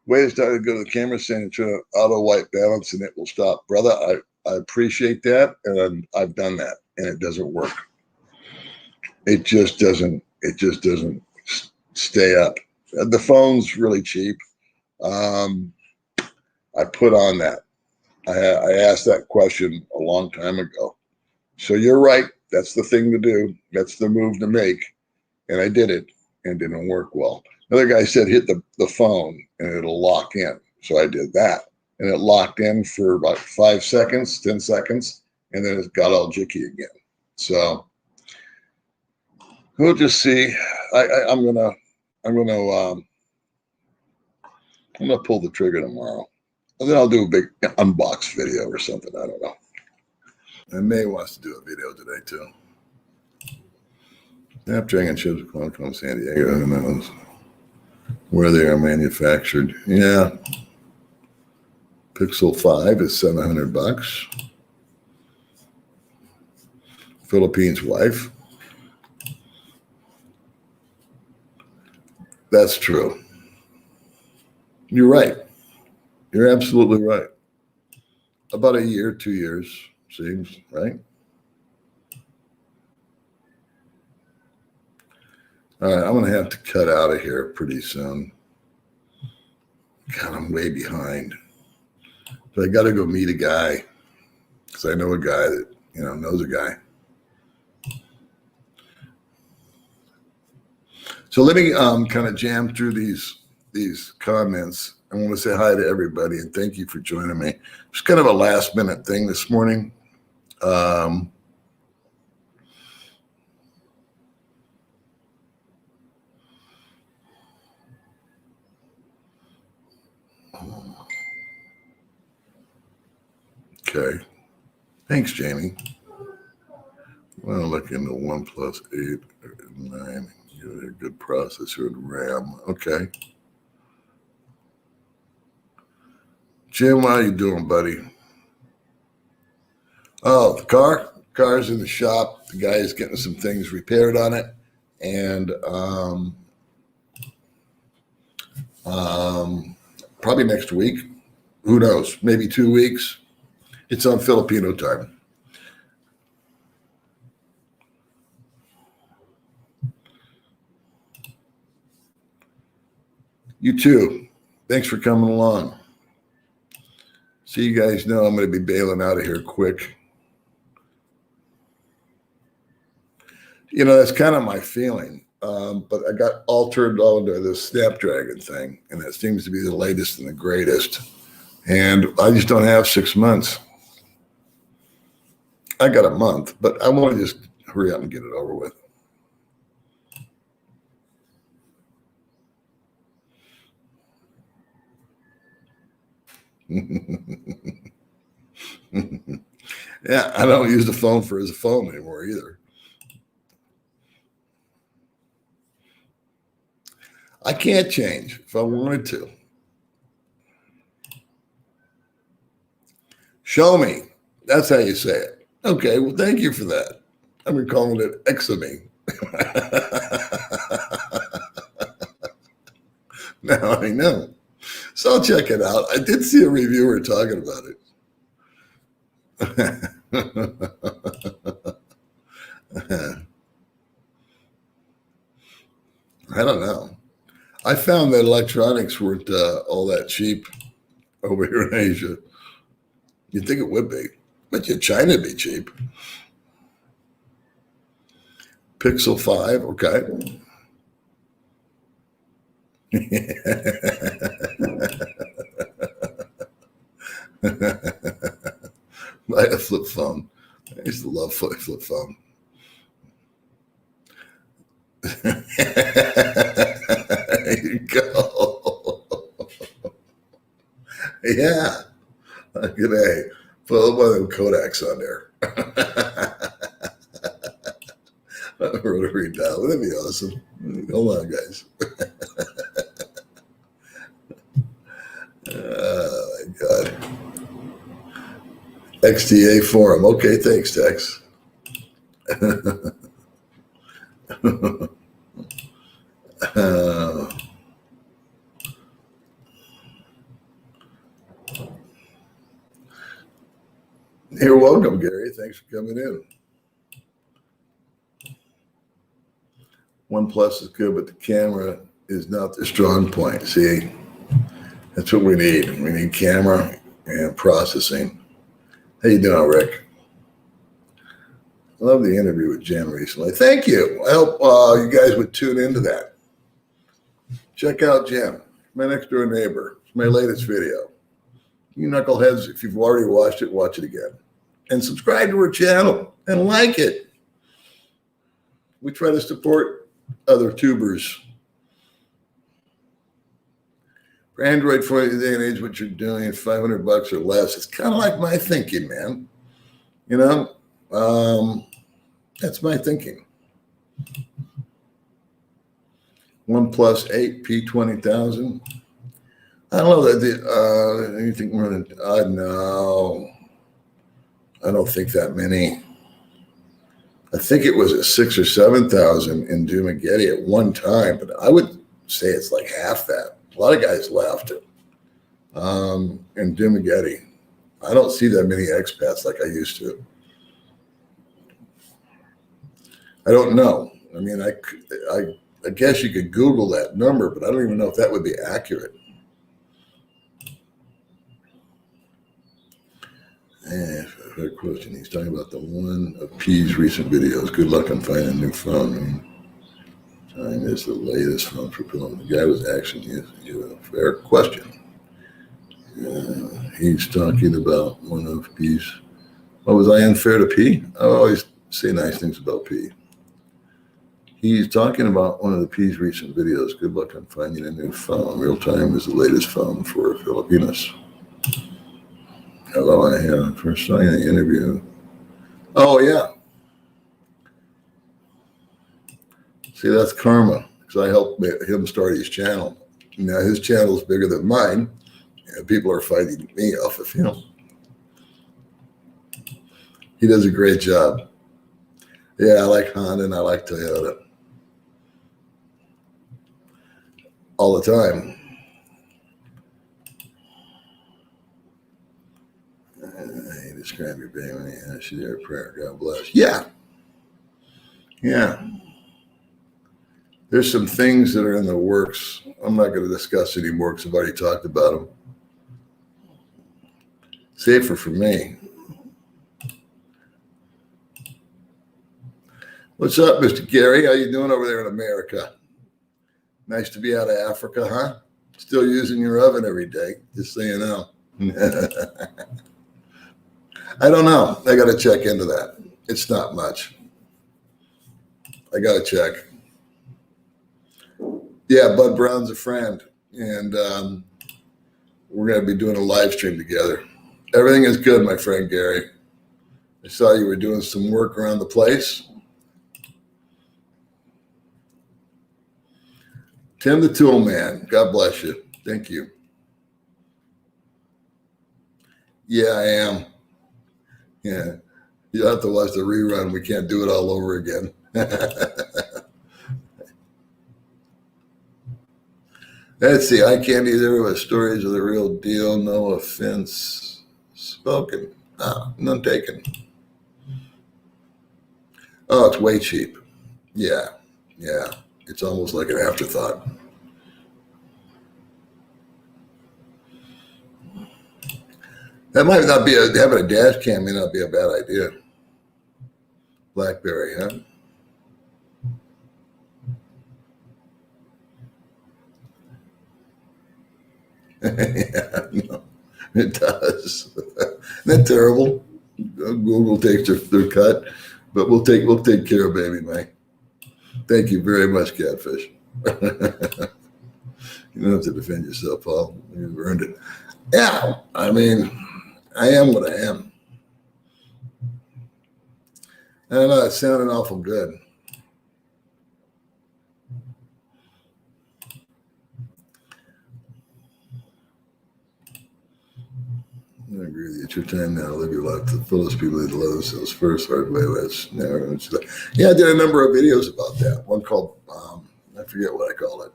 Way to start to go to the camera center and turn auto white balance and it will stop. Brother, I appreciate that. And I've done that and it doesn't work. It just doesn't stay up. The phone's really cheap. I put on that. I asked that question a long time ago. So you're right. That's the thing to do. That's the move to make. And I did it and didn't work well. Another guy said hit the phone and it'll lock in. So I did that. And it locked in for about 5 seconds, 10 seconds, and then it got all jicky again. So we'll just see. I'm gonna pull the trigger tomorrow. And then I'll do a big unbox video or something. I don't know. And May wants to do a video today too. Snapdragon chips Qualcomm San Diego. Who knows where they are manufactured? Yeah. Pixel 5 is $700. Philippines wife. That's true. You're right. You're absolutely right. About a year, 2 years, seems, right? All right, I'm going to have to cut out of here pretty soon. God, I'm way behind. So I got to go meet a guy because I know a guy that, knows a guy. So let me kind of jam through these comments. I want to say hi to everybody and thank you for joining me. It's kind of a last minute thing this morning. Okay. Thanks, Jamie. Well, look into OnePlus 8 or 9. You have a good processor and RAM. Okay. Jim, how you doing, buddy? Oh, the car's in the shop. The guy is getting some things repaired on it. And probably next week. Who knows? Maybe 2 weeks. It's on Filipino time. You too. Thanks for coming along. So you guys know I'm going to be bailing out of here quick. That's kind of my feeling. But I got all turned on to this Snapdragon thing, and that seems to be the latest and the greatest. And I just don't have 6 months. I got a month, but I want to just hurry up and get it over with. Yeah, I don't use the phone as a phone anymore either. I can't change if I wanted to. Show me. That's how you say it. Okay, well, thank you for that. I've been calling it Exame. Now I know. So I'll check it out. I did see a reviewer talking about it. I don't know. I found that electronics weren't all that cheap over here in Asia. You'd think it would be. But China would be cheap. Pixel 5, okay. Buy a flip phone. I used to love flip phone. There you go. Yeah. G'day. Put one of them Kodaks on there. Rotary dial. That'd be awesome. Hold on, guys. Oh, my God. XTA forum. Okay, thanks, Tex. You're welcome, Gary. Thanks for coming in. OnePlus is good, but the camera is not the strong point. See, that's what we need. We need camera and processing. How you doing, Rick? I love the interview with Jen recently. Thank you. I hope you guys would tune into that. Check out Jen, my next door neighbor. It's my latest video. You knuckleheads, if you've already watched it, watch it again. And subscribe to her channel and like it. We try to support other tubers. For Android for the day and age, what you're doing, $500 or less. It's kind of like my thinking, man. You know, that's my thinking. OnePlus 8 P20,000. I don't know that anything more than no. I don't think that many. I think it was at 6,000 or 7,000 in Dumageddon at one time, but I would say it's like half that. A lot of guys left it. In Dumageddon, I don't see that many expats like I used to. I don't know. I mean, I guess you could Google that number, but I don't even know if that would be accurate. And a question. He's talking about the one of P's recent videos. Good luck on finding a new phone. Time is the latest phone for film. The guy was actually using a fair question. He's talking about one of P's. Oh, was I unfair to P? I always say nice things about P. He's talking about one of the P's recent videos. Good luck on finding a new phone. Real time is the latest phone for Filipinos. Hello, I have first sign in the interview. Oh, yeah. See, that's karma, because I helped him start his channel. Now his channel is bigger than mine, and people are fighting me off of him. He does a great job. Yeah, I like Honda and I like Toyota. All the time. You describe your baby when you ask you their prayer. God bless. Yeah. Yeah. There's some things that are in the works. I'm not going to discuss anymore because I've already talked about them. Safer for me. What's up, Mr. Gary? How you doing over there in America? Nice to be out of Africa, huh? Still using your oven every day, just so you know. I don't know. I got to check into that. It's not much. I got to check. Yeah, Bud Brown's a friend, and we're going to be doing a live stream together. Everything is good, my friend Gary. I saw you were doing some work around the place. Tim the Tool Man, God bless you. Thank you. Yeah, I am. Yeah, you'll have to watch the rerun. We can't do it all over again. Let's see. I can't either with stories of the real deal. No offense spoken. None taken. Oh, it's way cheap. Yeah. Yeah. It's almost like an afterthought. That might not be having a dash cam may not be a bad idea. BlackBerry, huh? Yeah, no, it does. Isn't that terrible? Google takes their cut, but we'll take care of baby Mike. Thank you very much, Catfish. You don't have to defend yourself, Paul. You've earned it. Yeah, I mean, I am what I am. I don't know. It sounded awful good. I agree with you. It's your time now to live your life. The fullest people that love themselves first, hard way. That's never. Yeah, I did a number of videos about that. One called, I forget what I call it.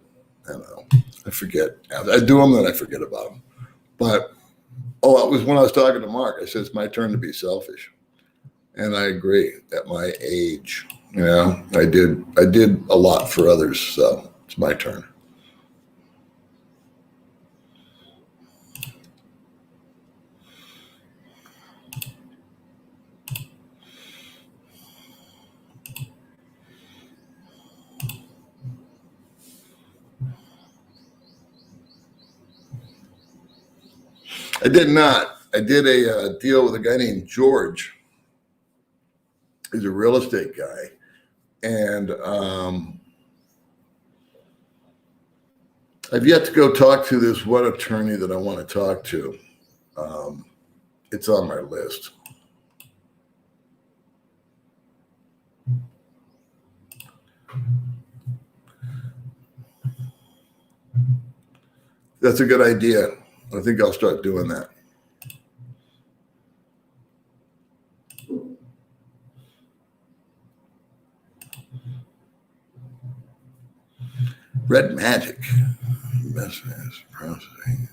I don't know. I forget. I do them, then I forget about them. But, it was when I was talking to Mark. I said, it's my turn to be selfish. And I agree. At my age, I did a lot for others. So it's my turn. I did not. I did a deal with a guy named George. He's a real estate guy. And I've yet to go talk to this one attorney that I want to talk to. It's on my list. That's a good idea. I think I'll start doing that. Red Magic. Processing.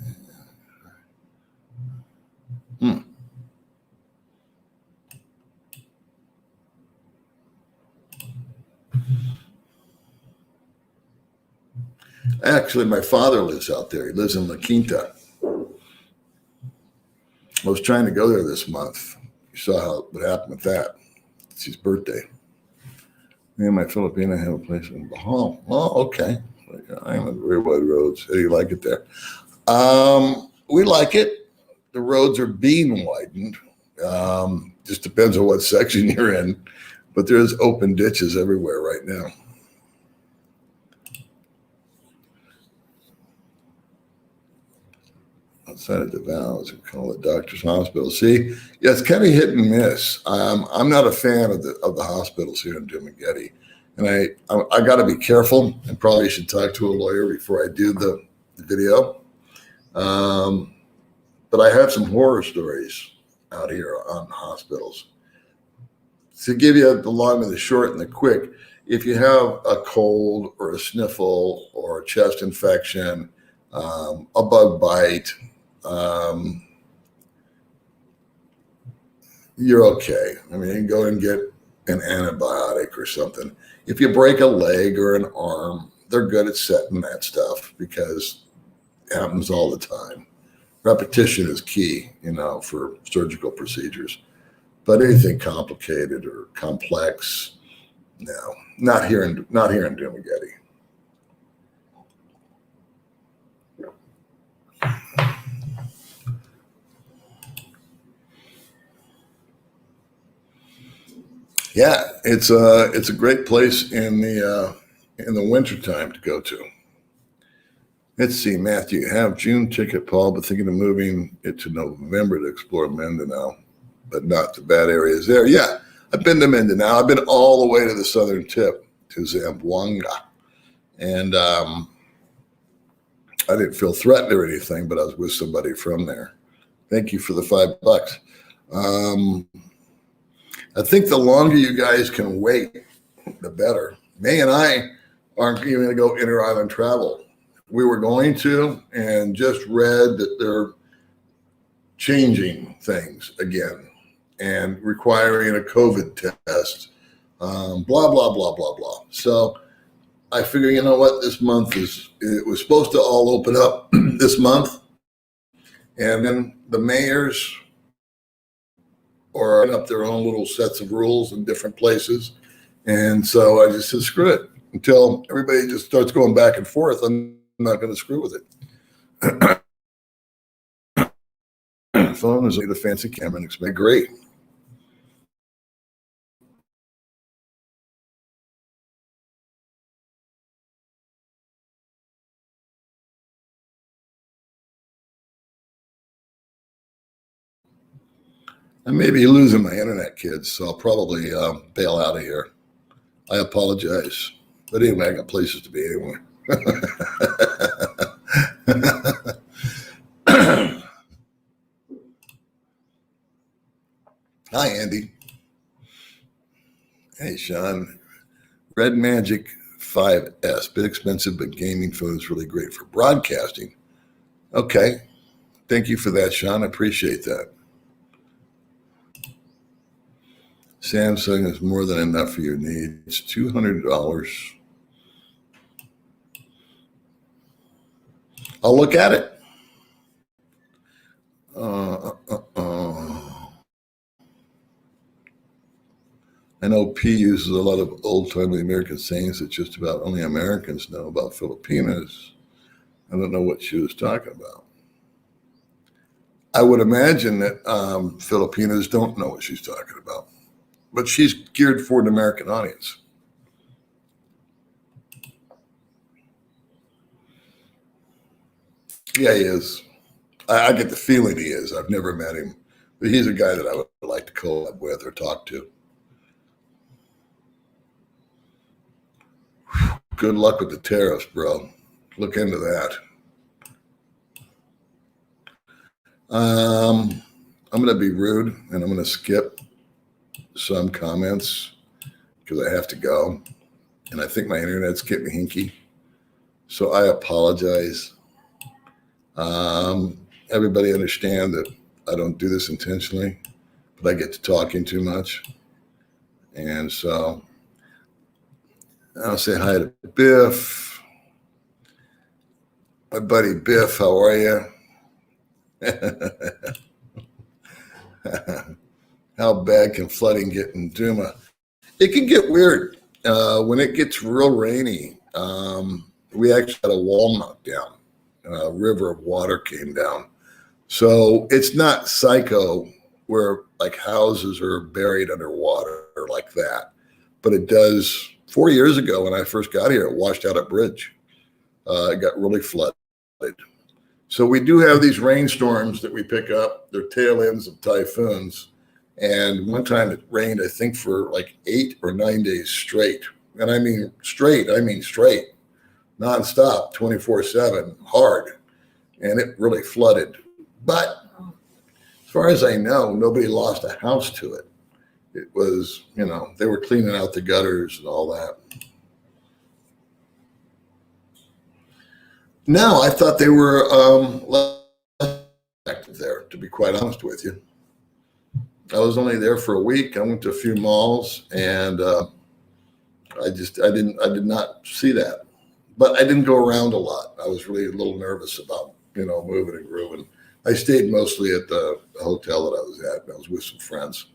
Actually, my father lives out there. He lives in La Quinta. I was trying to go there this month. You saw what happened with that. It's his birthday. Me and my Filipina have a place in Bahal. Oh, okay. I'm on very wide roads. How do you like it there? We like it. The roads are being widened. Just depends on what section you're in. But there's open ditches everywhere right now. Outside of Davao, as we call it, doctor's hospital. See, yeah, it's kind of hit and miss. I'm not a fan of the hospitals here in Dumaguete, and I got to be careful. And probably should talk to a lawyer before I do the video. But I have some horror stories out here on hospitals. To give you the long and the short and the quick, if you have a cold or a sniffle or a chest infection, a bug bite, you're okay. I mean, you can go and get an antibiotic or something. If you break a leg or an arm, they're good at setting that stuff because it happens all the time. Repetition is key, for surgical procedures. But anything complicated or complex, no, not here in Dumaguete. Yeah, it's a great place in the wintertime to go to. Let's see, Matthew, you have June ticket, Paul, but thinking of moving it to November to explore Mindanao, but not the bad areas there. Yeah, I've been to Mindanao. I've been all the way to the southern tip to Zamboanga, and I didn't feel threatened or anything, but I was with somebody from there. Thank you for the $5. I think the longer you guys can wait, the better. May and I aren't even going to go inter-island travel. We were going to, and just read that they're changing things again and requiring a COVID test, blah, blah, blah, blah, blah. So I figure, you know what, it was supposed to all open up this month. And then the mayors are up their own little sets of rules in different places. And so I just said, screw it. Until everybody just starts going back and forth, I'm not going to screw with it. Phone is a fancy camera and expect great. I may be losing my internet, kids, so I'll probably bail out of here. I apologize. But anyway, I got places to be anyway. Hi, Andy. Hey, Sean. Red Magic 5S. Bit expensive, but gaming phone is really great for broadcasting. Okay. Thank you for that, Sean. I appreciate that. Samsung is more than enough for your needs. $200. I'll look at it. I know P uses a lot of old-timey American sayings that just about only Americans know about Filipinas. I don't know what she was talking about. I would imagine that Filipinas don't know what she's talking about, but she's geared for an American audience. Yeah, he is. I get the feeling he is. I've never met him, but he's a guy that I would like to collab with or talk to. Good luck with the tariffs, bro. Look into that. I'm going to be rude and I'm going to skip some comments because I have to go. And I think my internet's getting hinky. So I apologize. Everybody understand that I don't do this intentionally, but I get to talking too much. And so I'll say hi to Biff. My buddy Biff, how are you? How bad can flooding get in Duma? It can get weird. When it gets real rainy, we actually had a wall knocked down. A river of water came down. So it's not psycho where like houses are buried underwater like that. But it does. 4 years ago when I first got here, it washed out a bridge. It got really flooded. So we do have these rainstorms that we pick up. They're tail ends of typhoons. And one time it rained, I think, for like 8 or 9 days straight. And I mean straight, nonstop, 24/7, hard. And it really flooded. But as far as I know, nobody lost a house to it. It was, they were cleaning out the gutters and all that. No, I thought they were less active there, to be quite honest with you. I was only there for a week. I went to a few malls and I did not see that. But I didn't go around a lot. I was really a little nervous about, moving and grooving. I stayed mostly at the hotel that I was at. I was with some friends.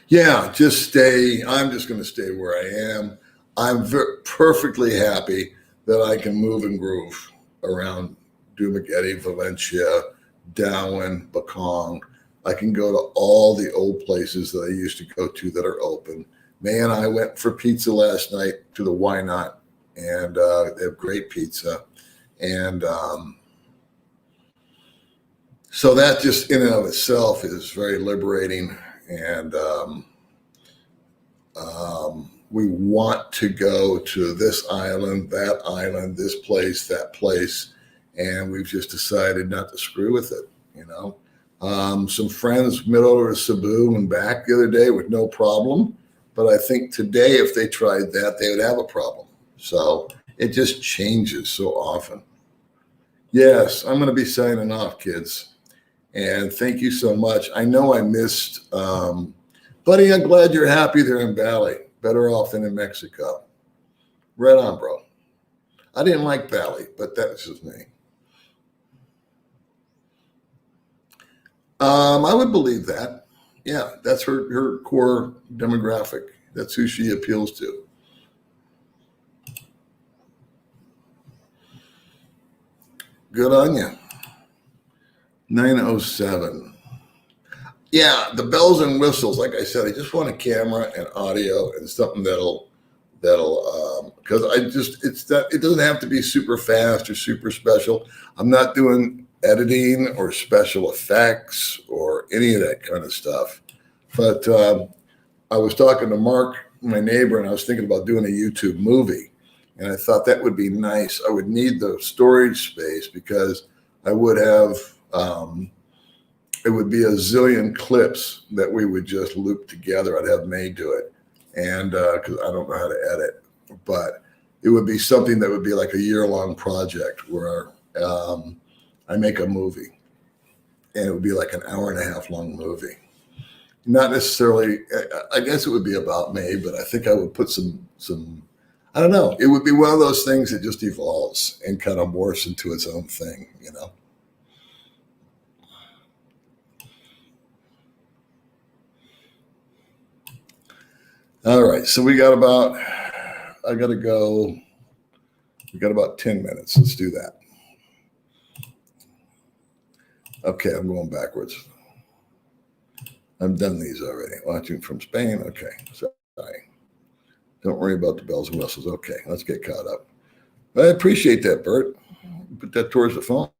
Yeah, just stay. I'm just going to stay where I am. I'm perfectly happy that I can move and groove around Dumaguete, Valencia, Darwin, Bakong. I can go to all the old places that I used to go to that are open. May and I went for pizza last night to the Why Not, and they have great pizza. And so that just in and of itself is very liberating. And we want to go to this island, this place, that place. And we've just decided not to screw with it, Some friends met over to Cebu and back the other day with no problem. But I think today, if they tried that, they would have a problem. So it just changes so often. Yes, I'm going to be signing off, kids. And thank you so much. I know I missed, buddy, I'm glad you're happy there in Bali. Better off than in Mexico. Right on, bro. I didn't like Bali, but that's just me. I would believe that. Yeah, that's her core demographic. That's who she appeals to. Good on you. 907. Yeah, the bells and whistles, like I said, I just want a camera and audio and something that'll because it doesn't have to be super fast or super special. I'm not doing editing or special effects or any of that kind of stuff. But I was talking to Mark, my neighbor, and I was thinking about doing a YouTube movie. And I thought that would be nice. I would need the storage space because I would have, it would be a zillion clips that we would just loop together. I'd have May do it. And because I don't know how to edit, but it would be something that would be like a year-long project where I make a movie and it would be like an hour and a half long movie. Not necessarily, I guess it would be about me, but I think I would put some, I don't know. It would be one of those things that just evolves and kind of morphs into its own thing, All right. So I got to go. We got about 10 minutes. Let's do that. Okay, I'm going backwards. I've done these already. Watching from Spain. Okay, sorry. Don't worry about the bells and whistles. Okay, let's get caught up. I appreciate that, Bert. Put that towards the phone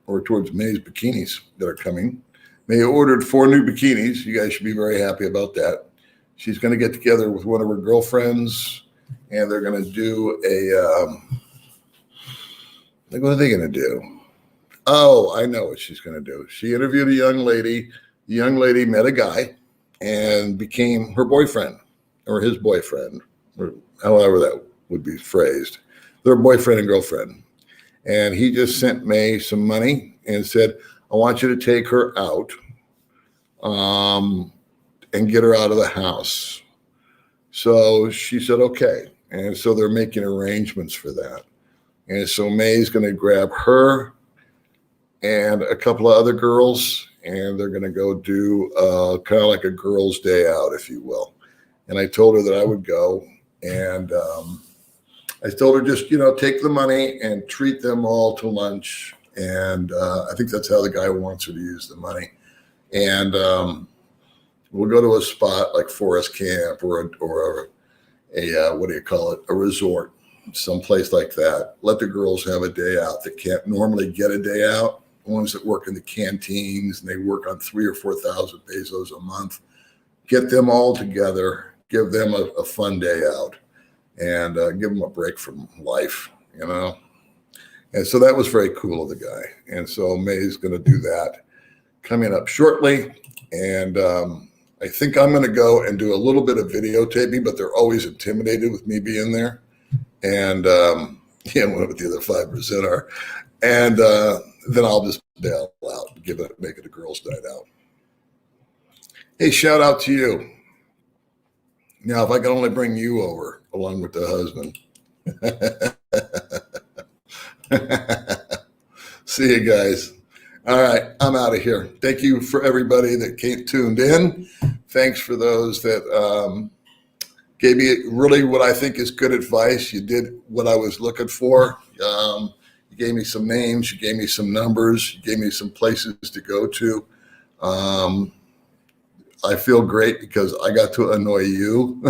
or towards May's bikinis that are coming. May ordered 4 new bikinis. You guys should be very happy about that. She's going to get together with one of her girlfriends, and they're going to do a. What are they going to do? Oh, I know what she's going to do. She interviewed a young lady. The young lady met a guy and became her boyfriend or his boyfriend, or however that would be phrased. They're boyfriend and girlfriend. And he just sent May some money and said, I want you to take her out and get her out of the house. So she said, okay. And so they're making arrangements for that. And so May's going to grab her and a couple of other girls, and they're going to go do kind of like a girls' day out, if you will. And I told her that I would go. And I told her just, take the money and treat them all to lunch. And I think that's how the guy wants her to use the money. And we'll go to a spot like Forest Camp or a what do you call it? A resort, someplace like that. Let the girls have a day out that can't normally get a day out. Ones that work in the canteens and they work on 3,000 or 4,000 pesos a month. Get them all together. Give them a fun day out. And give them a break from life, And so that was very cool of the guy. And so May's going to do that coming up shortly. And I think I'm going to go and do a little bit of videotaping, but they're always intimidated with me being there. And what the other 5% are. And then I'll just bail out and make it a girls' night out. Hey, shout out to you. Now, if I could only bring you over along with the husband. See you guys. All right, I'm out of here. Thank you for everybody that tuned in. Thanks for those that gave me really what I think is good advice. You did what I was looking for. You gave me some names. You gave me some numbers. You gave me some places to go to. I feel great because I got to annoy you.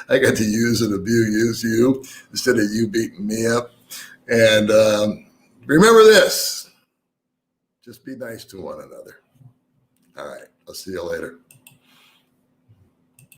I got to use and abuse you instead of you beating me up. And remember this, just be nice to one another. All right, I'll see you later.